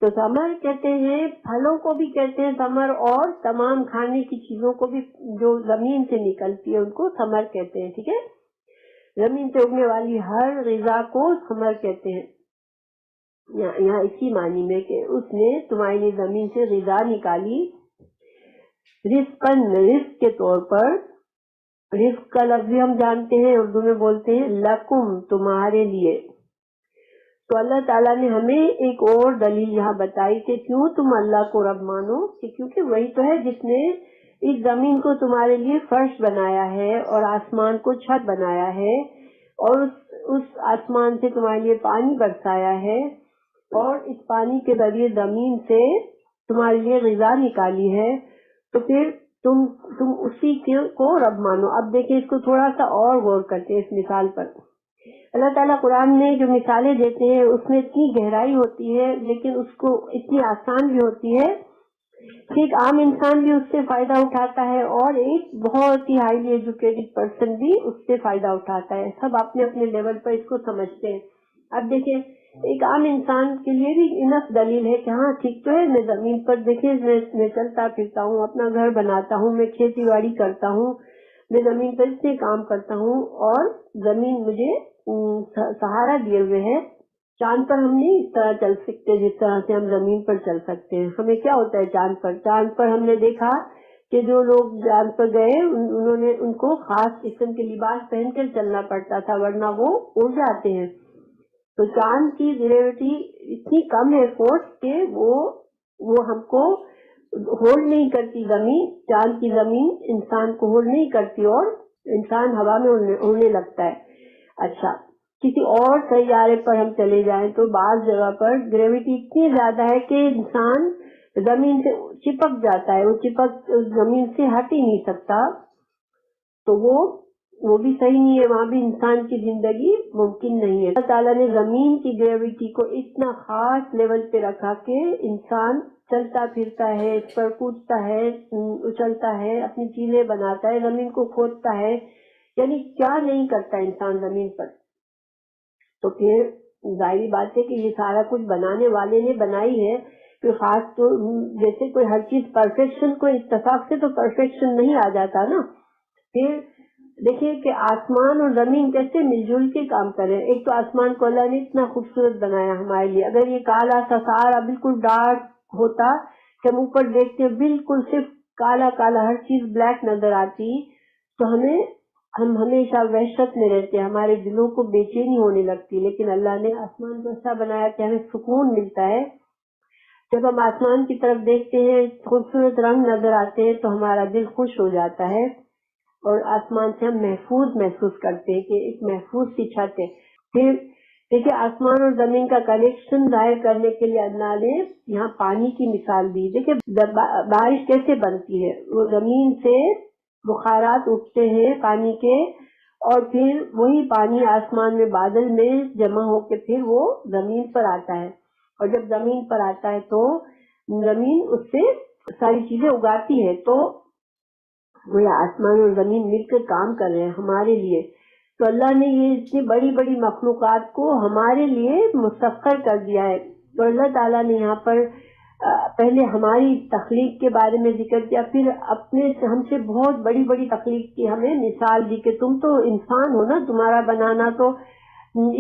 تو ثمر کہتے ہیں پھلوں کو بھی کہتے ہیں ثمر، اور تمام کھانے کی چیزوں کو بھی جو زمین سے نکلتی ہے ان کو ثمر کہتے ہیں. ٹھیک ہے، زمین سے اگنے والی ہر غذا کو ثمر کہتے ہیں. یہاں اسی معنی میں کہ اس نے تمہارے لیے زمین سے غذا نکالی، رزقاً، رزق کے طور پر. رزق کا لفظ بھی ہم جانتے ہیں، اردو میں بولتے ہیں لکم، تمہارے لیے. تو اللہ تعالیٰ نے ہمیں ایک اور دلیل یہاں بتائی کہ کیوں تم اللہ کو رب مانو، کہ کیونکہ وہی تو ہے جس نے اس زمین کو تمہارے لیے فرش بنایا ہے اور آسمان کو چھت بنایا ہے، اور اس آسمان سے تمہارے لیے پانی برسایا ہے، اور اس پانی کے ذریعے زمین سے تمہارے لیے غذا نکالی ہے. تو پھر تم اسی کو رب مانو. اب دیکھیں اس کو تھوڑا سا اور غور کرتے ہیں اس مثال پر. اللہ تعالیٰ قرآن میں جو مثالیں دیتے ہیں اس میں اتنی گہرائی ہوتی ہے، لیکن اس کو اتنی آسان بھی ہوتی ہے کہ ایک عام انسان بھی اس سے فائدہ اٹھاتا ہے، اور ایک بہت ہی ہائیلی ایجوکیٹڈ پرسن بھی اس سے فائدہ اٹھاتا ہے. سب اپنے اپنے لیول پر اس کو سمجھتے ہیں. اب دیکھیں ایک عام انسان کے لیے بھی انف دلیل ہے کہ ہاں ٹھیک تو ہے، میں زمین پر دیکھیں میں چلتا پھرتا ہوں، اپنا گھر بناتا ہوں، میں کھیتی باڑی کرتا ہوں، میں زمین پر اتنے کام کرتا ہوں، اور زمین مجھے سہارا دیے ہوئے ہے. چاند پر ہم نہیں اس طرح چل سکتے جس طرح سے ہم زمین پر چل سکتے ہیں. ہمیں کیا ہوتا ہے چاند پر ہم نے دیکھا کہ جو لوگ چاند پر گئے ان کو خاص قسم کے لباس پہن کر چلنا پڑتا تھا، ورنہ وہ اڑ جاتے ہیں. تو چاند کی گریوٹی اتنی کم ہے فورس کہ وہ ہم کو ہولڈ نہیں کرتی. زمین، چاند کی زمین انسان کو ہولڈ نہیں کرتی، اور انسان ہوا میں اڑنے لگتا ہے. اچھا، کسی اور سیارے پر ہم چلے جائیں تو بعض جگہ پر گریوٹی اتنی زیادہ ہے کہ انسان زمین سے چپک جاتا ہے، وہ زمین سے ہٹ ہی نہیں سکتا. تو وہ بھی صحیح نہیں ہے، وہاں بھی انسان کی زندگی ممکن نہیں ہے. اللہ تعالیٰ نے زمین کی گریوٹی کو اتنا خاص لیول پہ رکھا کہ انسان چلتا پھرتا ہے، اس پر کودتا ہے، اچھلتا ہے، اپنی چیزیں بناتا ہے، زمین کو کھودتا ہے، یعنی کیا نہیں کرتا انسان زمین پر. تو پھر ظاہری بات ہے کہ یہ سارا کچھ بنانے والے نے بنائی ہے. کہ خاص تو جیسے کوئی ہر چیز پرفیکشن کو اتفاق سے تو پرفیکشن نہیں آ جاتا نا. پھر دیکھیے کہ آسمان اور زمین کیسے مل جل کے کام کرے. ایک تو آسمان کو اللہ نے اتنا خوبصورت بنایا ہمارے لیے. اگر یہ کالا سا سارا بالکل ڈارک ہوتا کہ ہم اوپر دیکھتے بالکل صرف کالا کالا ہر چیز بلیک نظر آتی، تو ہم ہمیشہ وحشت میں رہتے، ہمارے دلوں کو بے چینی ہونے لگتی. لیکن اللہ نے آسمان کو ایسا بنایا کہ ہمیں سکون ملتا ہے. جب ہم آسمان کی طرف دیکھتے ہیں خوبصورت رنگ نظر آتے ہیں تو ہمارا دل خوش ہو جاتا ہے اور آسمان سے ہم محفوظ محسوس کرتے ہیں کہ ایک محفوظ سی چھت ہے. پھر دیکھیے آسمان اور زمین کا کنیکشن ظاہر کرنے کے لیے اللہ نے یہاں پانی کی مثال دی. دیکھیے بارش کیسے بنتی ہے, وہ زمین سے بخارات اٹھتے ہیں پانی کے اور پھر وہی پانی آسمان میں بادل میں جمع ہو کے پھر وہ زمین پر آتا ہے, اور جب زمین پر آتا ہے تو زمین اس سے ساری چیزیں اگاتی ہے. تو وہ آسمان اور زمین مل کر کام کر رہے ہیں ہمارے لیے. تو اللہ نے یہ اتنی بڑی بڑی مخلوقات کو ہمارے لیے مسخر کر دیا ہے. تو اللہ تعالیٰ نے یہاں پر پہلے ہماری تخلیق کے بارے میں ذکر کیا, پھر اپنے ہم سے بہت بڑی بڑی تخلیق کی ہمیں مثال دی کہ تم تو انسان ہو نا, تمہارا بنانا تو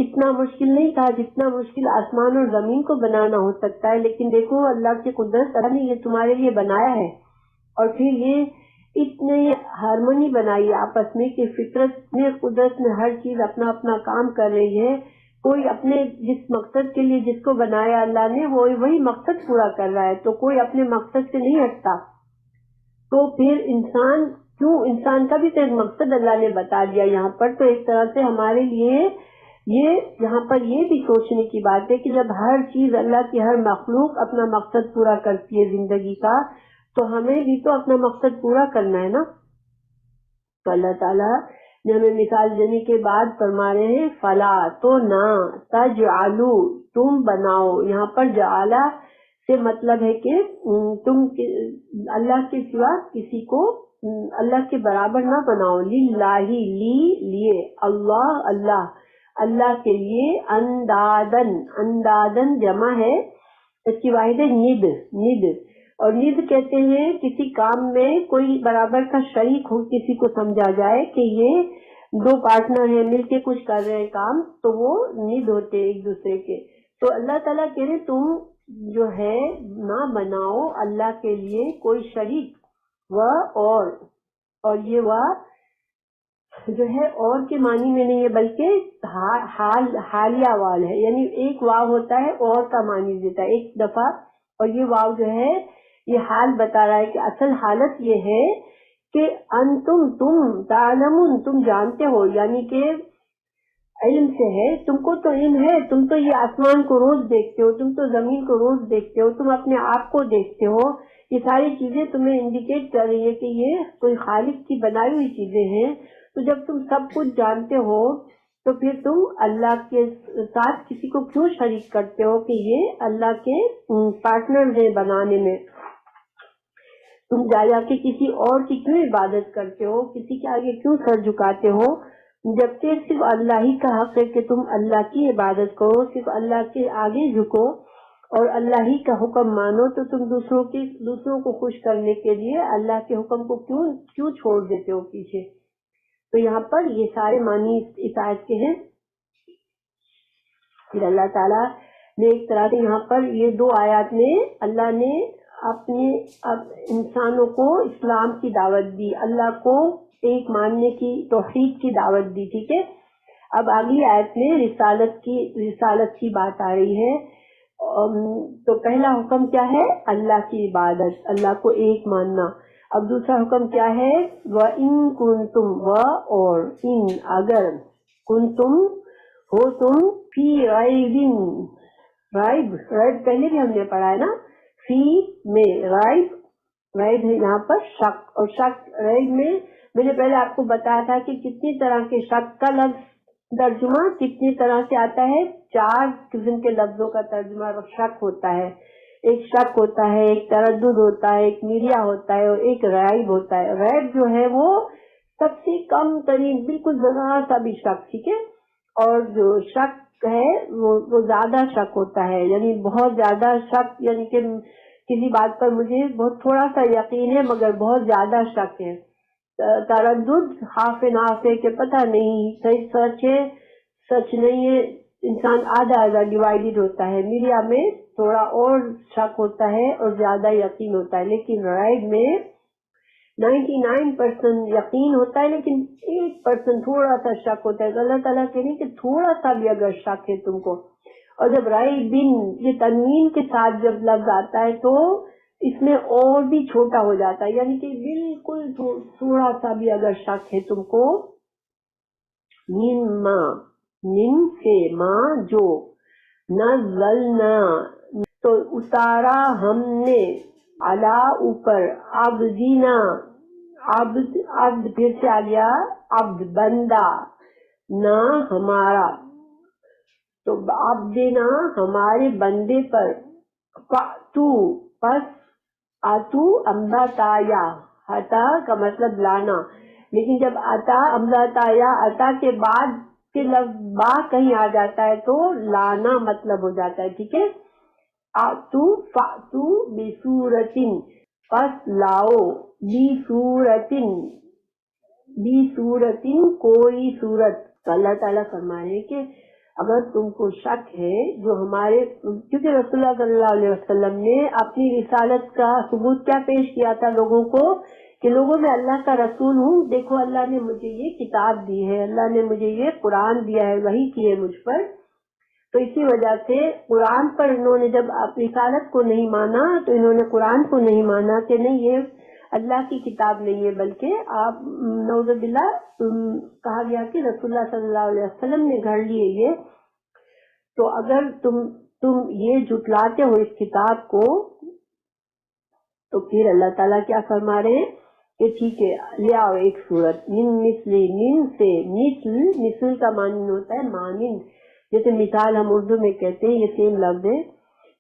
اتنا مشکل نہیں تھا جتنا مشکل آسمان اور زمین کو بنانا ہو سکتا ہے. لیکن دیکھو اللہ کی قدرت, اللہ نے یہ تمہارے لیے بنایا ہے. اور پھر یہ اتنے ہارمونی بنائی آپس میں کہ فطرت میں قدرت میں ہر چیز اپنا اپنا کام کر رہی ہے. کوئی اپنے جس مقصد کے لیے جس کو بنایا اللہ نے وہی مقصد پورا کر رہا ہے, تو کوئی اپنے مقصد سے نہیں ہٹتا. تو پھر انسان کا بھی تو ایک مقصد اللہ نے بتا دیا یہاں پر. تو ایک طرح سے ہمارے لیے یہ یہاں پر یہ بھی سوچنے کی بات ہے کہ جب ہر چیز اللہ کی ہر مخلوق اپنا مقصد پورا کرتی ہے زندگی کا, تو ہمیں بھی تو اپنا مقصد پورا کرنا ہے نا. تو اللہ تعالیٰ نے ہمیں مثال دینے کے بعد فرما رہے ہیں فلا تو نہ تجعلو تم بناؤ. یہاں پر جعلا سے مطلب ہے کہ تم اللہ کے سوا کسی کو اللہ کے برابر نہ بناؤ. للہ لیے اللہ کے لیے اندادن جمع ہے, اس کی واحد ہے ند. اور ند کہتے ہیں کسی کام میں کوئی برابر کا شریک ہو, کسی کو سمجھا جائے کہ یہ دو پارٹنر ہیں مل کے کچھ کر رہے ہیں کام, تو وہ ند ہوتے ہیں ایک دوسرے کے. تو اللہ تعالیٰ کہہ رہے تم جو ہے نہ بناؤ اللہ کے لیے کوئی شریک. اور یہ جو ہے اور کے معنی میں نہیں ہے بلکہ حالیہ وال ہے, یعنی ایک واو ہوتا ہے اور کا معنی دیتا ہے ایک دفعہ, اور یہ واو جو ہے یہ حال بتا رہا ہے کہ اصل حالت یہ ہے کہ تم تعلمون تم جانتے ہو, یعنی کہ علم سے ہے, تم کو تو علم ہے, تم تو یہ آسمان کو روز دیکھتے ہو, تم تو زمین کو روز دیکھتے ہو, تم اپنے آپ کو دیکھتے ہو. یہ ساری چیزیں تمہیں انڈیکیٹ کر رہی ہے کہ یہ کوئی خالق کی بنائی ہوئی چیزیں ہیں. تو جب تم سب کچھ جانتے ہو تو پھر تم اللہ کے ساتھ کسی کو کیوں شریک کرتے ہو کہ یہ اللہ کے پارٹنر ہیں بنانے میں. تم جا کے کسی اور کی کیوں عبادت کرتے ہو, کسی کے آگے کیوں سر جھکاتے ہو, جبکہ صرف اللہ ہی کا حق ہے کہ تم اللہ کی عبادت کرو, صرف اللہ کے آگے جھکو اور اللہ ہی کا حکم مانو. تو تم دوسروں کو خوش کرنے کے لیے اللہ کے حکم کو کیوں چھوڑ دیتے ہو پیچھے. تو یہاں پر یہ سارے معنی اس آیت کے ہیں. پھر اللہ تعالیٰ نے ایک طرح سے یہاں پر یہ دو آیات میں اللہ نے اپنے انسانوں کو اسلام کی دعوت دی, اللہ کو ایک ماننے کی توحید کی دعوت دی. ٹھیک ہے, اب اگلی آیت میں رسالت کی بات آ رہی ہے. تو پہلا حکم کیا ہے, اللہ کی عبادت, اللہ کو ایک ماننا. اب دوسرا حکم کیا ہے, وَإِن كُنتُمْ اور ان اگر کنتم ہو تم فی رائب پہلے بھی ہم نے پڑھا ہے نا, فی میں رائب ہے یہاں پر شک, اور شک رائب میں میں نے پہلے آپ کو بتایا تھا کہ کتنی طرح کے شک کا لفظ ترجمہ کتنی طرح سے آتا ہے. 4 قسم کے لفظوں کا ترجمہ شک ہوتا ہے. ایک شک ہوتا ہے, ایک تردد ہوتا ہے, ایک میریا ہوتا ہے, اور ایک ریب ہوتا ہے. ریب جو ہے وہ سب سے کم ترین بالکل ذرا سا بھی شک, ٹھیک ہے, اور جو شک ہے وہ زیادہ شک ہوتا ہے, یعنی بہت زیادہ شک, یعنی کہ کسی بات پر مجھے بہت تھوڑا سا یقین ہے مگر بہت زیادہ شک ہے. تردد ہاف ناف ہے کہ پتہ نہیں صحیح سچ ہے سچ نہیں ہے, انسان آدھا ڈیوائیڈڈ ہوتا ہے. میڈیا میں تھوڑا اور شک ہوتا ہے اور زیادہ یقین ہوتا ہے, لیکن رائب میں 99% یقین ہوتا ہے لیکن 1% تھوڑا سا شک ہوتا ہے. اللہ تعالیٰ کہہ رہے کہ تھوڑا سا بھی اگر شک ہے تم کو, اور جب رائبن یہ تنوین کے ساتھ جب لفظ آتا ہے تو اس میں اور بھی چھوٹا ہو جاتا ہے، یعنی کہ بالکل تھوڑا سا بھی اگر شک ہے تم کو، من ما، من سے، ماں جو، نزلنا تو اتارا ہم نے، علا اوپر، عبدنا عبد، عبد پھر سے آ گیا عبد بندہ، نہ ہمارا، تو عبدنا ہمارے بندے پر، فاتو پس، آتو امزا تایا، عطا کا مطلب لانا، لیکن جب عطا امزا تایا عطا کے بعد کے لفظ با کہیں آ جاتا ہے تو لانا مطلب ہو جاتا ہے، ٹھیک ہے. آتو فاتو بسورتن پس لاؤ، بسورتن، بسورتن کوئی صورت. تو اللہ تعالیٰ فرما رہے ہیں کہ اگر تم کو شک ہے جو ہمارے، کیونکہ رسول اللہ صلی اللہ علیہ وسلم نے اپنی رسالت کا ثبوت کیا پیش کیا تھا لوگوں کو کہ لوگوں میں اللہ کا رسول ہوں، دیکھو اللہ نے مجھے یہ کتاب دی ہے، اللہ نے مجھے یہ قرآن دیا ہے، وحی کی ہے مجھ پر. تو اسی وجہ سے قرآن پر انہوں نے جب رسالت کو نہیں مانا تو انہوں نے قرآن کو نہیں مانا کہ نہیں یہ اللہ کی کتاب نہیں ہے، بلکہ آپ نعوذ باللہ کہا گیا کہ رسول اللہ صلی اللہ علیہ وسلم نے گھڑ لیے یہ. تو اگر تم یہ جھٹلاتے ہو اس کتاب کو تو پھر اللہ تعالیٰ کیا فرما رہے ہیں کہ ٹھیک ہے لے آؤ ایک صورت، من مثلی، من سے، مثل، مثل کا معنی ہوتا ہے مانند، جیسے مثال ہم اردو میں کہتے ہیں، یہ سیم لفظ ہے،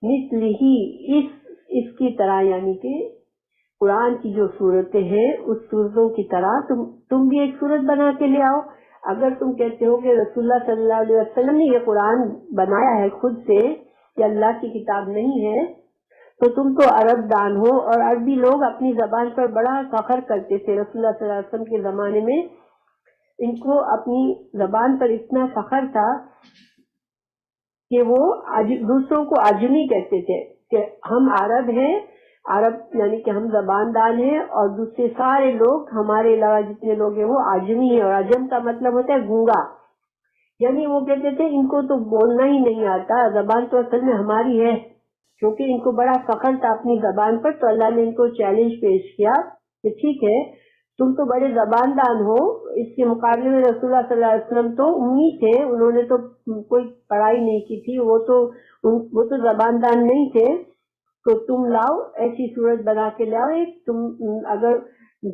مثل ہی، اس کی طرح، یعنی کہ قرآن کی جو صورتیں ہیں اس صورتوں کی طرح تم بھی ایک صورت بنا کے لے آؤ. اگر تم کہتے ہو کہ رسول اللہ صلی اللہ علیہ وسلم نے یہ قرآن بنایا ہے خود سے، یہ اللہ کی کتاب نہیں ہے، تو تم تو عرب دان ہو، اور عربی لوگ اپنی زبان پر بڑا فخر کرتے تھے. رسول اللہ صلی اللہ علیہ وسلم کے زمانے میں ان کو اپنی زبان پر اتنا فخر تھا کہ وہ دوسروں کو عجمی کہتے تھے کہ ہم عرب ہیں، عرب یعنی کہ ہم زبان دان ہیں، اور دوسرے سارے لوگ ہمارے علاوہ جتنے لوگ ہیں وہ عجمی ہیں. اور عجم کا مطلب ہوتا ہے گونگا، یعنی وہ کہتے تھے ان کو تو بولنا ہی نہیں آتا، زبان تو اصل میں ہماری ہے. کیونکہ ان کو بڑا فخر تھا اپنی زبان پر، تو اللہ نے ان کو چیلنج پیش کیا کہ ٹھیک ہے تم تو بڑے زبان دان ہو، اس کے مقابلے میں رسول اللہ صلی اللہ علیہ وسلم تو امی تھے، انہوں نے تو کوئی پڑھائی نہیں کی تھی، وہ تو زبان دان نہیں تھے. تو تم لاؤ ایسی صورت بنا کے لاؤ ایک، اگر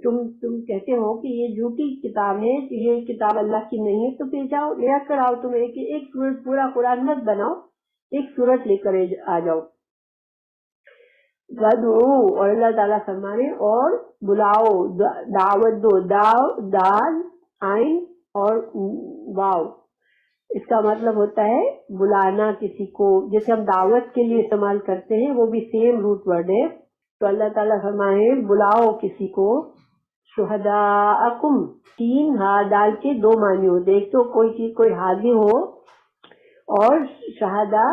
تم کہتے ہو کہ یہ جھوٹی کتاب ہے، کہ یہ کتاب اللہ کی نہیں ہے، تو پھر جاؤ لے کر آؤ، تم ایک صورت، پورا قرآن مت بناؤ، ایک صورت لے کر آ جاؤ. وَادْعُوا، اور اللہ تعالیٰ فرمانے اور بلاؤ، دعوت دو، دال عین اور واو، اس کا مطلب ہوتا ہے بلانا کسی کو، جیسے ہم دعوت کے لیے استعمال کرتے ہیں وہ بھی سیم روٹ ورڈ ہے. تو اللہ تعالیٰ فرمائے بلاؤ کسی کو، شہداءکم، تین ہا ڈال کے دو معنی ہوتے، ایک تو کوئی چیز کوئی حاضر ہو، اور شہادہ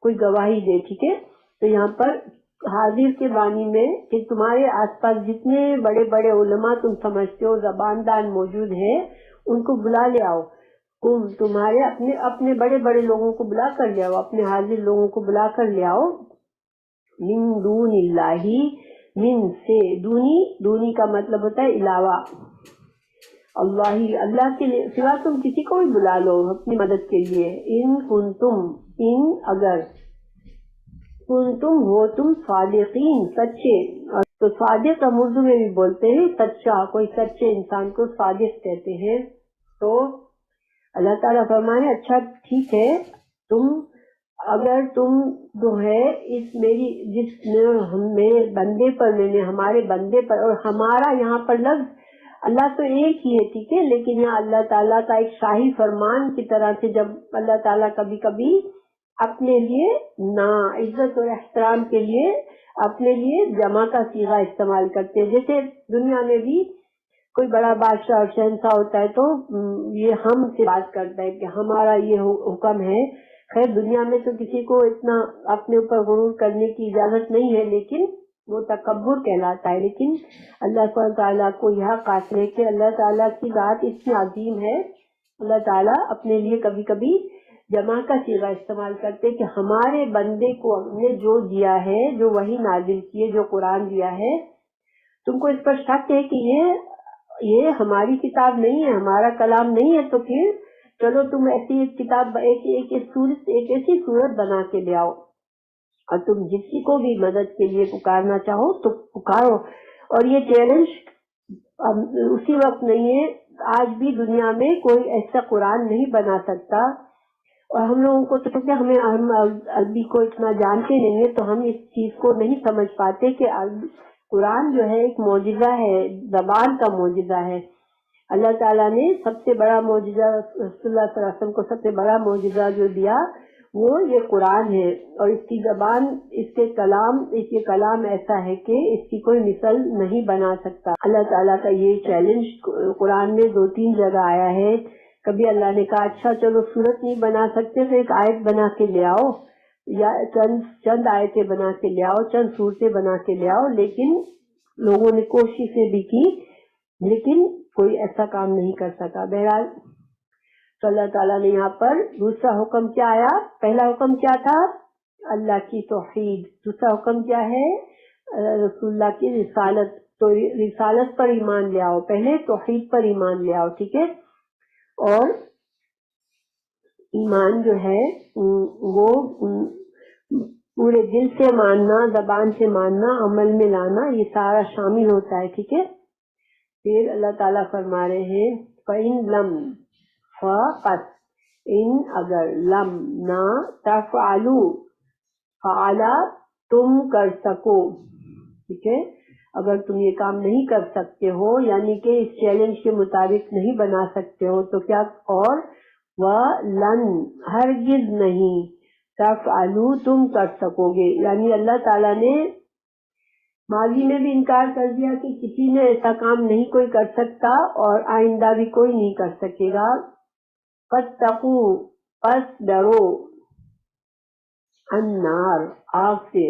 کوئی گواہی دے، ٹھیک ہے. تو یہاں پر حاضر کے معنی میں کہ تمہارے آس پاس جتنے بڑے بڑے علماء تم سمجھتے ہو زبان دان موجود ہیں ان کو بلا لے آؤ، تمہارے اپنے بڑے بڑے لوگوں کو بلا کر لے آؤ، اپنے حاضر لوگوں کو بلا کر لے آؤ. من دون اللہ، من سے، دونی کا مطلب ہوتا ہے علاوہ، اللہ کے سوا تم کسی کو بھی بلا لو اپنی مدد کے لیے. ان کنتم، ان اگر، کنتم ہو تم، صادقین سچے، اور تو صادق ہم اردو میں بھی بولتے ہیں سچا، کوئی سچے انسان کو صادق کہتے ہیں. تو اللہ تعالیٰ فرمائے اچھا ٹھیک ہے، اگر تم جو ہے اس میرے بندے پر، میں نے ہمارے بندے پر، اور ہمارا یہاں پر لفظ اللہ تو ایک ہی ہے، ٹھیک ہے، لیکن یہاں اللہ تعالیٰ کا ایک شاہی فرمان کی طرح سے جب اللہ تعالیٰ کبھی کبھی اپنے لیے عزت اور احترام کے لیے اپنے لیے جمع کا صیغہ استعمال کرتے ہیں. جیسے دنیا میں بھی کوئی بڑا بادشاہ اور شہنشاہ ہوتا ہے تو یہ ہم سے بات کرتا ہے کہ ہمارا یہ حکم ہے. خیر دنیا میں تو کسی کو اتنا اپنے اوپر غرور کرنے کی اجازت نہیں ہے، لیکن وہ تکبر کہلاتا ہے. لیکن اللہ سبحانہ تعالیٰ کو یہ حاصل ہے کہ اللہ تعالیٰ کی ذات اتنی عظیم ہے، اللہ تعالیٰ اپنے لیے کبھی کبھی جمع کا صیغہ استعمال کرتے کہ ہمارے بندے کو ہم نے جو دیا ہے، جو وحی نازل کی ہے، جو قرآن دیا ہے، تم کو اس پر شک ہے کہ یہ ہماری کتاب نہیں ہے، ہمارا کلام نہیں ہے، تو پھر چلو تم ایسی ایک کتاب، ایک ایسی صورت بنا کے لے آؤ، اور تم جسی کو بھی مدد کے لیے پکارنا چاہو تو پکارو۔ اور یہ چیلنج اسی وقت نہیں ہے، آج بھی دنیا میں کوئی ایسا قرآن نہیں بنا سکتا، اور ہم لوگوں کو تو کیونکہ ہم عربی کو اتنا جانتے نہیں ہے تو ہم اس چیز کو نہیں سمجھ پاتے کہ قرآن جو ہے ایک معجزہ ہے، زبان کا معجزہ ہے۔ اللہ تعالیٰ نے سب سے بڑا معجزہ، رسول اللہ صلی اللہ علیہ وسلم کو سب سے بڑا معجزہ جو دیا وہ یہ قرآن ہے، اور اس کی زبان، اس کے کلام ایسا ہے کہ اس کی کوئی مثل نہیں بنا سکتا۔ اللہ تعالیٰ کا یہ چیلنج قرآن میں 2-3 جگہ آیا ہے۔ کبھی اللہ نے کہا اچھا چلو صورت نہیں بنا سکتے تو ایک آیت بنا کے لے آؤ، یا چند آیتیں بنا کے لے آؤ، چند صورتیں بنا کے لے آؤ، لیکن لوگوں نے کوششیں بھی کی لیکن کوئی ایسا کام نہیں کر سکا۔ بہرحال تو اللہ تعالیٰ نے یہاں پر دوسرا حکم کیا آیا؟ پہلا حکم کیا تھا؟ اللہ کی توحید۔ دوسرا حکم کیا ہے؟ رسول اللہ کی رسالت۔ تو رسالت پر ایمان لے آؤ، پہلے توحید پر ایمان لے آؤ، ٹھیک ہے؟ اور ایمان جو ہے وہ پورے دل سے ماننا، زبان سے ماننا، عمل میں لانا، یہ سارا شامل ہوتا ہے، ٹھیک ہے؟ پھر اللہ تعالیٰ فرما رہے ہیں فَإِن لَمْ فَقَسْ، ان اگر، لم نہ، تفعلوا فعلا تم کر سکو، ٹھیک ہے؟ اگر تم یہ کام نہیں کر سکتے ہو، یعنی کہ اس چیلنج کے مطابق نہیں بنا سکتے ہو، تو کیا؟ اور وَلَن، ہرگز نہیں، تفعلوا تم کر سکو گے، یعنی اللہ تعالیٰ نے ماضی میں بھی انکار کر دیا کہ کسی نے ایسا کام نہیں کوئی کر سکتا اور آئندہ بھی کوئی نہیں کر سکے گا۔ فَاتَّقُوا، پس ڈرو، النار، آگ سے،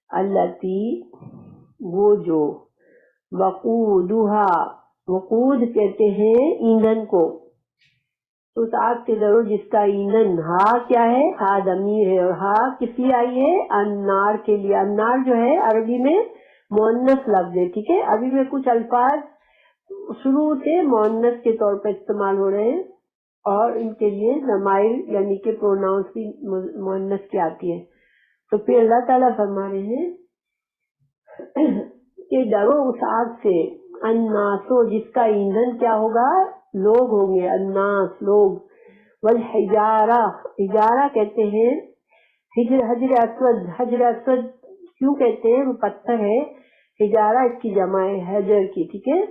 التی، وہ جو، وقودها، وقود کہتے ہیں ایندھن کو، تو اس آگ سے ڈرو جس کا ایندھن، ہا کیا ہے؟ ہا ضمیر ہے، اور ہا کس لیے آئی ہے؟ النار کے لیے۔ النار جو ہے عربی میں مؤنث لفظ ہے، ٹھیک ہے؟ ابھی میں کچھ الفاظ شروع سے مؤنث کے طور پر استعمال ہو رہے ہیں، اور ان کے لیے ضمائر یعنی کہ پروناؤنس بھی مؤنث کی آتی ہے۔ تو پھر اللہ تعالیٰ فرما رہے ہیں کہ ڈرو اس آگ سے، الناسو، جس کا ایندھن کیا ہوگا؟ لوگ ہوں گے، الناس، لوگ، والحجارہ، حجارہ کہتے ہیں حجر اسود۔ حجر اسود کیوں کہتے ہیں؟ وہ پتھر ہے، حجارہ اس کی جمع ہے حجر کی، ٹھیک ہے؟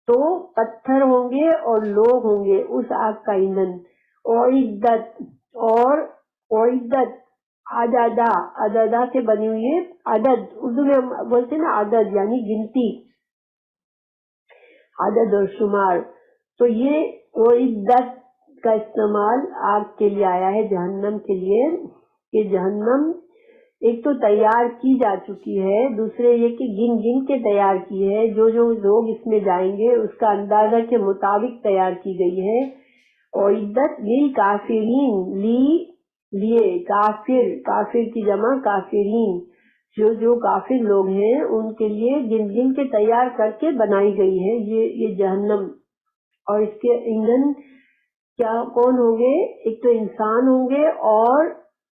تو پتھر ہوں گے اور لوگ ہوں گے اس آگ کا ایندھن۔ اعدت، اور اعدت، عددہ، عددہ سے بنی ہوئی ہے، عدد، اردو میں ہم بولتے ہیں نا عدد، یعنی گنتی، عدد اور شمار۔ تو یہ اعدت کا استعمال آگ کے لیے آیا ہے، جہنم کے لیے، کہ جہنم ایک تو تیار کی جا چکی ہے، دوسرے یہ کہ گن گن کے تیار کی ہے، جو لوگ اس میں جائیں گے اس کا اندازہ کے مطابق تیار کی گئی ہے۔ اور عدت للکافرین، لیے کافر، کافر کی جمع کافرین، جو کافر لوگ ہیں ان کے لیے گن گن کے تیار کر کے بنائی گئی ہے یہ جہنم۔ اور اس کے ایندھن کیا کون ہوں گے؟ ایک تو انسان ہوں گے، اور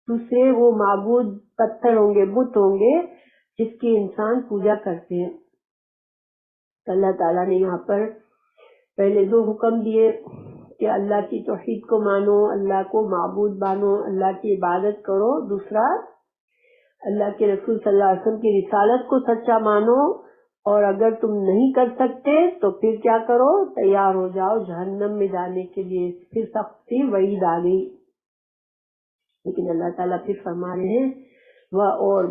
دوسرے وہ معبود پتھر ہوں گے، بت ہوں گے جس کی انسان پوجا کرتے ہیں۔ اللہ تعالیٰ نے یہاں پر پہلے 2 حکم دیے کہ اللہ کی توحید کو مانو، اللہ کو معبود مانو، اللہ کی عبادت کرو۔ دوسرا، اللہ کے رسول صلی اللہ علیہ وسلم کی رسالت کو سچا مانو، اور اگر تم نہیں کر سکتے تو پھر کیا کرو؟ تیار ہو جاؤ جہنم میں جانے کے لیے۔ پھر سختی وعید آ گئی، لیکن اللہ تعالیٰ پھر فرما رہے ہیں اور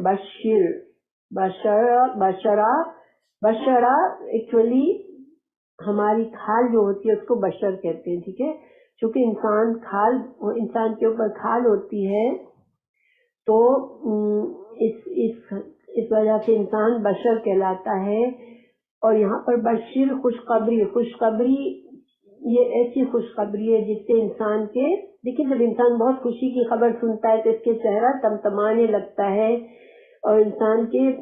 بشرا ایکچولی ہماری کھال جو ہوتی ہے اس کو بشر کہتے ہیں، ٹھیک ہے؟ چونکہ انسان کے اوپر کھال ہوتی ہے تو اس وجہ سے انسان بشر کہلاتا ہے۔ اور یہاں پر بشیر خوشخبری یہ ایسی خوشخبری ہے جس سے انسان کے، دیکھیں جب انسان بہت خوشی کی خبر سنتا ہے تو اس کے چہرہ تمتمانے لگتا ہے اور انسان کے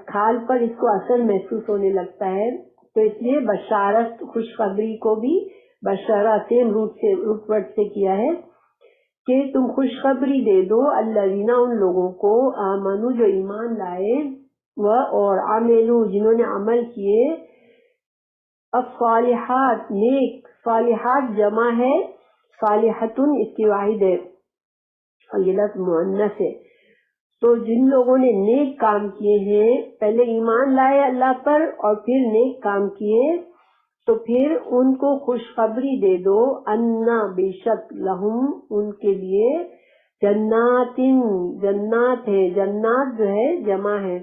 کھال پر اس کو اثر محسوس ہونے لگتا ہے. تو اس لیے بشارت، خوشخبری کو بھی بشارہ سیم روٹ ورڈ سے کیا ہے کہ تم خوشخبری دے دو الذین، ان لوگوں کو، آمنو جو ایمان لائے، و اور عملو جنہوں نے عمل کیے، الصالحات نیک، صالحات جمع ہے، صالحتن اس کی واحد ہے اور یہ لفظ مؤنث ہے. تو جن لوگوں نے نیک کام کیے ہیں، پہلے ایمان لائے اللہ پر اور پھر نیک کام کیے، تو پھر ان کو خوشخبری دے دو، انا بے شک، لہم ان کے لیے، جنات، جنات ہے، جنات جو ہے جمع ہے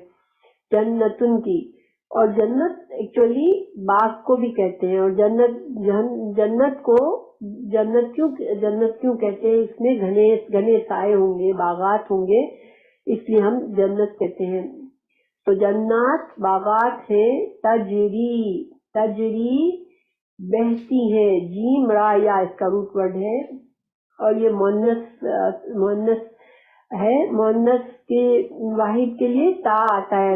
جنتن کی، اور جنت ایکچولی باغ کو بھی کہتے ہیں، اور جنت کو جنت کیوں کہتے ہیں؟ اس میں گھنے سائے ہوں گے، باغات ہوں گے، اس لیے ہم جنت کہتے ہیں. تو جنات باغات ہیں، تجری بہتی ہے، جیم را یا اس کا روٹ ورڈ ہے، اور یہ مؤنث ہے. مؤنث کے واحد کے لیے تا آتا ہے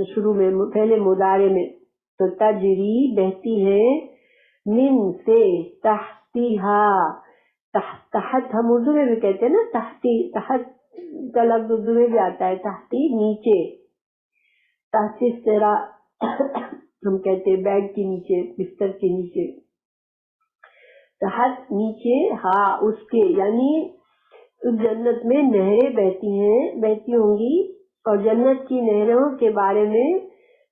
شروع میں، پہلے مضارع میں. تو تجری بہتی ہے، من سے، تحتیہا، تحت ہم اردو میں بھی کہتے ہیں نا، تحت کا لفظ اردو میں بھی آتا ہے، تحتی نیچے، تحت سرا ہم کہتے ہیں بیڈ کے نیچے، بستر کے نیچے، تحت نیچے، ہاں اس کے، یعنی اس جنت میں نہریں بہتی ہوں گی. اور جنت کی نہروں کے بارے میں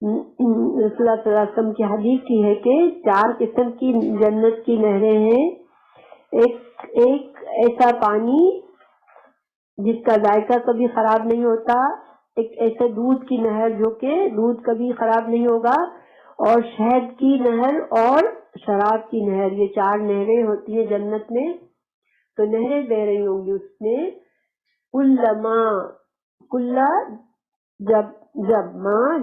رسول اللہ صلی اللہ علیہ وسلم کی حدیث کی ہے کہ 4 قسم کی جنت کی نہریں ہیں. ایک ایسا پانی جس کا ذائقہ کبھی خراب نہیں ہوتا، ایک ایسے دودھ کی نہر جو کہ دودھ کبھی خراب نہیں ہوگا، اور شہد کی نہر اور شراب کی نہر، یہ 4 نہریں ہوتی ہیں جنت میں. تو نہریں بہ رہی ہوں گی اس میں، کلا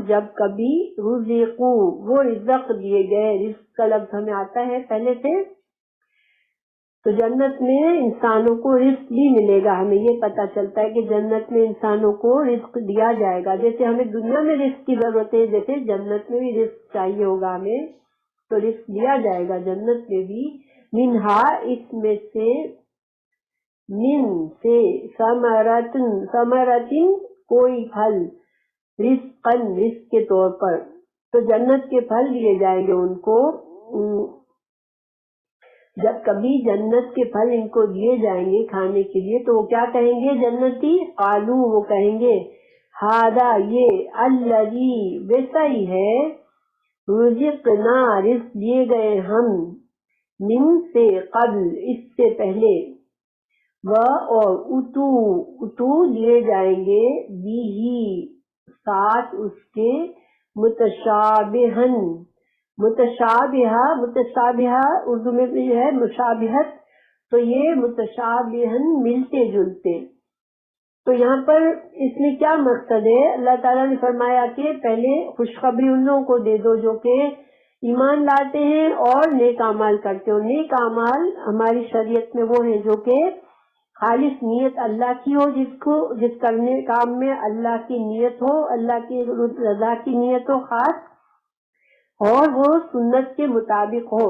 جب کبھی، رزقو وہ رزق دیے گئے، رزق کا لفظ ہمیں آتا ہے پہلے سے. تو جنت میں انسانوں کو رزق بھی ملے گا، ہمیں یہ پتہ چلتا ہے کہ جنت میں انسانوں کو رزق دیا جائے گا. جیسے ہمیں دنیا میں رزق کی ضرورت ہے، جیسے جنت میں بھی رزق چاہیے ہوگا ہمیں، تو رزق دیا جائے گا جنت میں بھی. منہا اس میں سے، من سے، ثمرتن کوئی پھل، رزقن رزق کے طور پر. تو جنت کے پھل دیے جائیں گے ان کو. جب کبھی جنت کے پھل ان کو دیے جائیں گے کھانے کے لیے، تو وہ کیا کہیں گے جنتی؟ قالو وہ کہیں گے، ہاذا یہ، الذی ویسا ہی ہے، رزقنا رزق دیے گئے ہم، من سے قبل اس سے پہلے، و اور اتو دیے جائیں گے، بھی ساتھ اس کے، متشابہن متشابہہ اردو میں بھی ہے مشابہت، تو یہ متشابہن ملتے جلتے. تو یہاں پر اس میں کیا مقصد ہے؟ اللہ تعالیٰ نے فرمایا کہ پہلے خوشخبری ان لوگوں کو دے دو جو کہ ایمان لاتے ہیں اور نیک اعمال کرتے ہو. نیک اعمال ہماری شریعت میں وہ ہیں جو کہ خالص نیت اللہ کی ہو، جس کرنے کام میں اللہ کی نیت ہو، اللہ کی رضا کی نیت ہو خاص، اور وہ سنت کے مطابق ہو،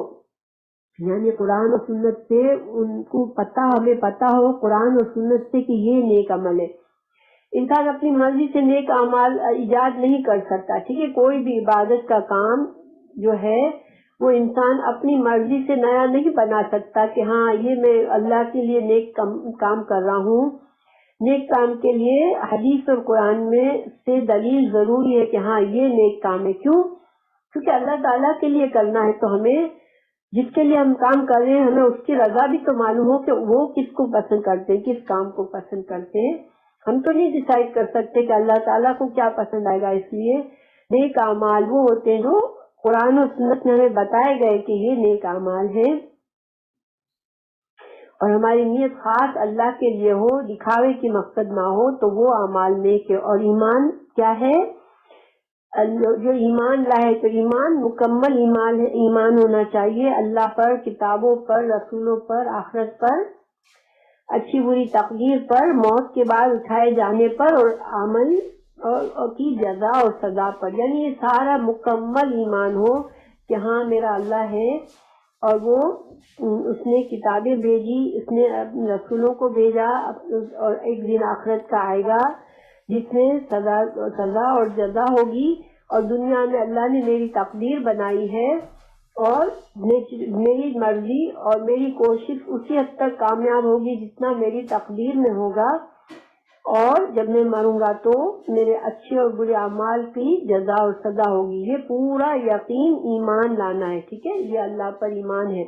یعنی قرآن و سنت سے ان کو ہمیں پتہ ہو قرآن و سنت سے کہ یہ نیک عمل ہے. انسان اپنی مرضی سے نیک اعمال ایجاد نہیں کر سکتا، ٹھیک ہے، کوئی بھی عبادت کا کام جو ہے وہ انسان اپنی مرضی سے نیا نہیں بنا سکتا کہ ہاں یہ میں اللہ کے لیے نیک کام کر رہا ہوں. نیک کام کے لیے حدیث اور قرآن میں سے دلیل ضروری ہے کہ ہاں یہ نیک کام ہے. کیوں؟ کیونکہ اللہ تعالیٰ کے لیے کرنا ہے، تو ہمیں جس کے لیے ہم کام کر رہے ہیں ہمیں اس کی رضا بھی تو معلوم ہو کہ وہ کس کو پسند کرتے ہیں، کس کام کو پسند کرتے ہیں. ہم تو نہیں ڈیسائیڈ کر سکتے کہ اللہ تعالیٰ کو کیا پسند آئے گا. اس لیے نیک اعمال وہ ہوتے ہیں جو قرآن و سنت میں ہمیں بتائے گئے کہ یہ نیک اعمال ہیں، اور ہماری نیت خاص اللہ کے لیے ہو، دکھاوے کی مقصد نہ ہو، تو وہ اعمال نیک ہے. اور ایمان کیا ہے؟ جو ایمان لائے تو ایمان مکمل ایمان ہونا چاہیے اللہ پر، کتابوں پر، رسولوں پر، آخرت پر، اچھی بری تقدیر پر، موت کے بعد اٹھائے جانے پر، اور عمل اور کی جزا اور سزا پر، یعنی یہ سارا مکمل ایمان ہو کہ ہاں میرا اللہ ہے اور وہ اس نے کتابیں بھیجی، اس نے رسولوں کو بھیجا، اور ایک دن آخرت کا آئے گا جس میں سزا اور جزا ہوگی، اور دنیا میں اللہ نے میری تقدیر بنائی ہے اور میری مرضی اور میری کوشش اسی حد تک کامیاب ہوگی جتنا میری تقدیر میں ہوگا، اور جب میں مروں گا تو میرے اچھے اور برے اعمال کی جزا اور سزا ہوگی۔ یہ پورا یقین ایمان لانا ہے، ٹھیک ہے، یہ اللہ پر ایمان ہے۔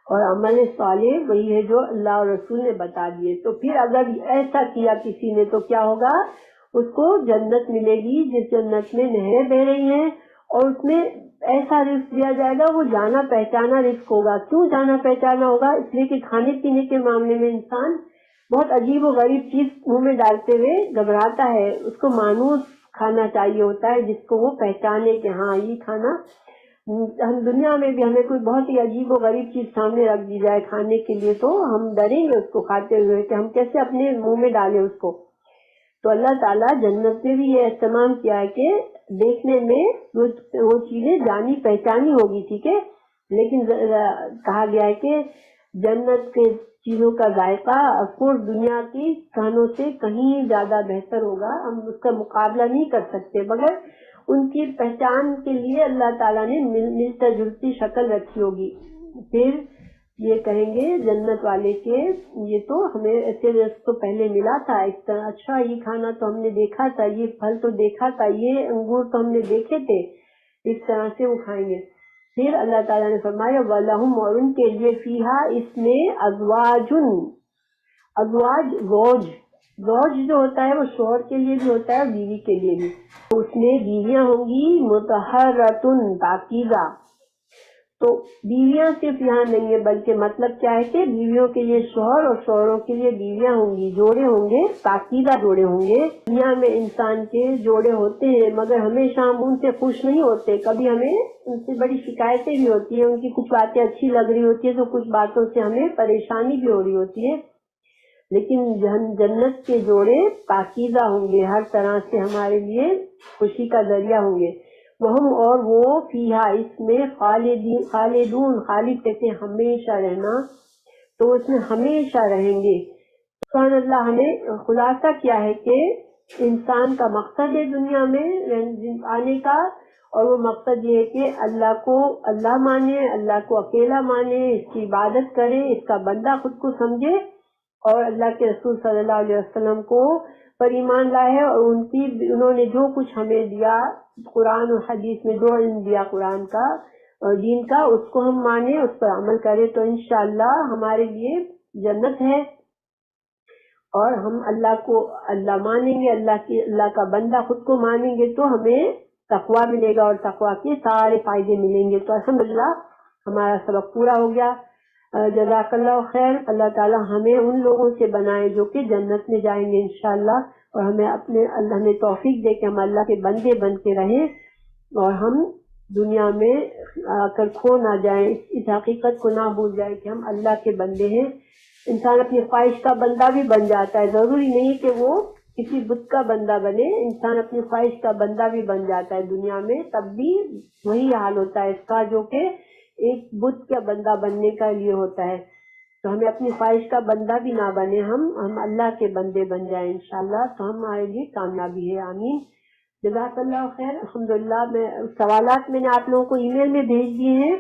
اور عمل صالح وہی ہے جو اللہ اور رسول نے بتا دیے۔ تو پھر اگر ایسا کیا کسی نے تو کیا ہوگا؟ اس کو جنت ملے گی، جس جنت میں نہریں بہ رہی ہیں، اور اس میں ایسا رزق دیا جائے گا، وہ جانا پہچانا رزق ہوگا۔ کیوں جانا پہچانا ہوگا؟ اس لیے کہ کھانے پینے کے معاملے میں انسان بہت عجیب و غریب چیز منہ میں ڈالتے ہوئے گھبراتا ہے، اس کو مانوس کھانا چاہیے ہوتا ہے جس کو وہ پہچانے کہ ہاں یہ کھانا، ہم دنیا میں بھی ہمیں کوئی بہت ہی عجیب و غریب چیز سامنے رکھ دی جائے کھانے کے لیے تو ہم ڈریں گے اس کو کھاتے ہوئے کہ ہم کیسے اپنے منہ میں ڈالیں اس کو۔ تو اللہ تعالیٰ جنت میں بھی یہ اہتمام کیا ہے کہ دیکھنے میں وہ چیزیں جانی پہچانی ہوگی، ٹھیک ہے، لیکن کہا گیا ہے کہ جنت کے چیزوں کا ذائقہ افکورس دنیا کی کھانوں سے کہیں زیادہ بہتر ہوگا، ہم اس کا مقابلہ نہیں کر سکتے، مگر ان کی پہچان کے لیے اللہ تعالیٰ نے ملتا جلتی شکل رکھی ہوگی۔ پھر یہ کہیں گے جنت والے کہ یہ تو ہمیں ایسے رزق تو پہلے ملا تھا، اس طرح اچھا یہ کھانا تو ہم نے دیکھا تھا، یہ پھل تو دیکھا تھا، یہ انگور تو ہم نے دیکھے تھے، اس طرح سے وہ کھائیں گے۔ پھر اللہ تعالیٰ نے فرمایا وَلَهُمْ، اور ان کے لیے فیہا، اس میں ازواج زوج جو ہوتا ہے وہ شوہر کے لیے بھی ہوتا ہے اور بیوی کے لیے بھی، اس میں بیویاں ہوں گی مطہرۃ، پاکیزہ۔ تو بیویاں صرف یہاں نہیں ہے، بلکہ مطلب کیا ہے کہ بیویوں کے لیے شوہر اور شوہروں کے لیے بیویاں ہوں گی، جوڑے ہوں گے، پاکیزہ جوڑے ہوں گے۔ دنیا میں انسان کے جوڑے ہوتے ہیں مگر ہمیشہ ہم ان سے خوش نہیں ہوتے، کبھی ہمیں ان سے بڑی شکایتیں بھی ہوتی ہیں، ان کی کچھ باتیں اچھی لگ رہی ہوتی ہے تو کچھ باتوں سے ہمیں پریشانی بھی ہو رہی ہوتی ہے، لیکن جنت کے جوڑے پاکیزہ ہوں گے، ہر طرح سے ہمارے لیے خوشی کا ذریعہ ہوں گے۔ وہم، اور وہ فیہا، اس میں خالدون، خالد کہتے ہیں ہمیشہ رہنا، تو اس میں ہمیشہ رہیں گے۔ سبحان اللہ، ہمیں خلاصہ کیا ہے کہ انسان کا مقصد ہے دنیا میں آنے کا، اور وہ مقصد یہ ہے کہ اللہ مانے، اللہ کو اکیلا مانے، اس کی عبادت کرے، اس کا بندہ خود کو سمجھے، اور اللہ کے رسول صلی اللہ علیہ وسلم کو پر ایمان لائے، اور انہوں نے جو کچھ ہمیں دیا قرآن اور حدیث میں، جو علم دیا قرآن کا اور دین کا، اس کو ہم مانیں، اس پر عمل کریں، تو انشاءاللہ ہمارے لیے جنت ہے۔ اور ہم اللہ مانیں گے، اللہ کا بندہ خود کو مانیں گے تو ہمیں تقویٰ ملے گا، اور تقویٰ کے سارے فائدے ملیں گے۔ تو الحمدللہ ہمارا سبق پورا ہو گیا۔ جزاک اللہ خیر۔ اللہ تعالی ہمیں ان لوگوں سے بنائے جو کہ جنت میں جائیں گے انشاءاللہ، اور اللہ نے توفیق دے کہ ہم اللہ کے بندے بن کے رہیں، اور ہم دنیا میں آ کر کھو نہ جائیں، اس حقیقت کو نہ بھول جائیں کہ ہم اللہ کے بندے ہیں۔ انسان اپنی خواہش کا بندہ بھی بن جاتا ہے، ضروری نہیں کہ وہ کسی بت کا بندہ بنے، انسان اپنی خواہش کا بندہ بھی بن جاتا ہے دنیا میں، تب بھی وہی حال ہوتا ہے اس کا جو کہ ایک بت کا بندہ بننے کا لیے ہوتا ہے۔ تو ہمیں اپنی خواہش کا بندہ بھی نہ بنے، ہم اللہ کے بندے بن جائیں انشاءاللہ، تو ہمارے لیے کامیابی ہے۔ آمین۔ جزاک اللہ خیر۔ الحمدللہ، سوالات میں نے آپ لوگوں کو ای میل میں بھیج دیے ہیں۔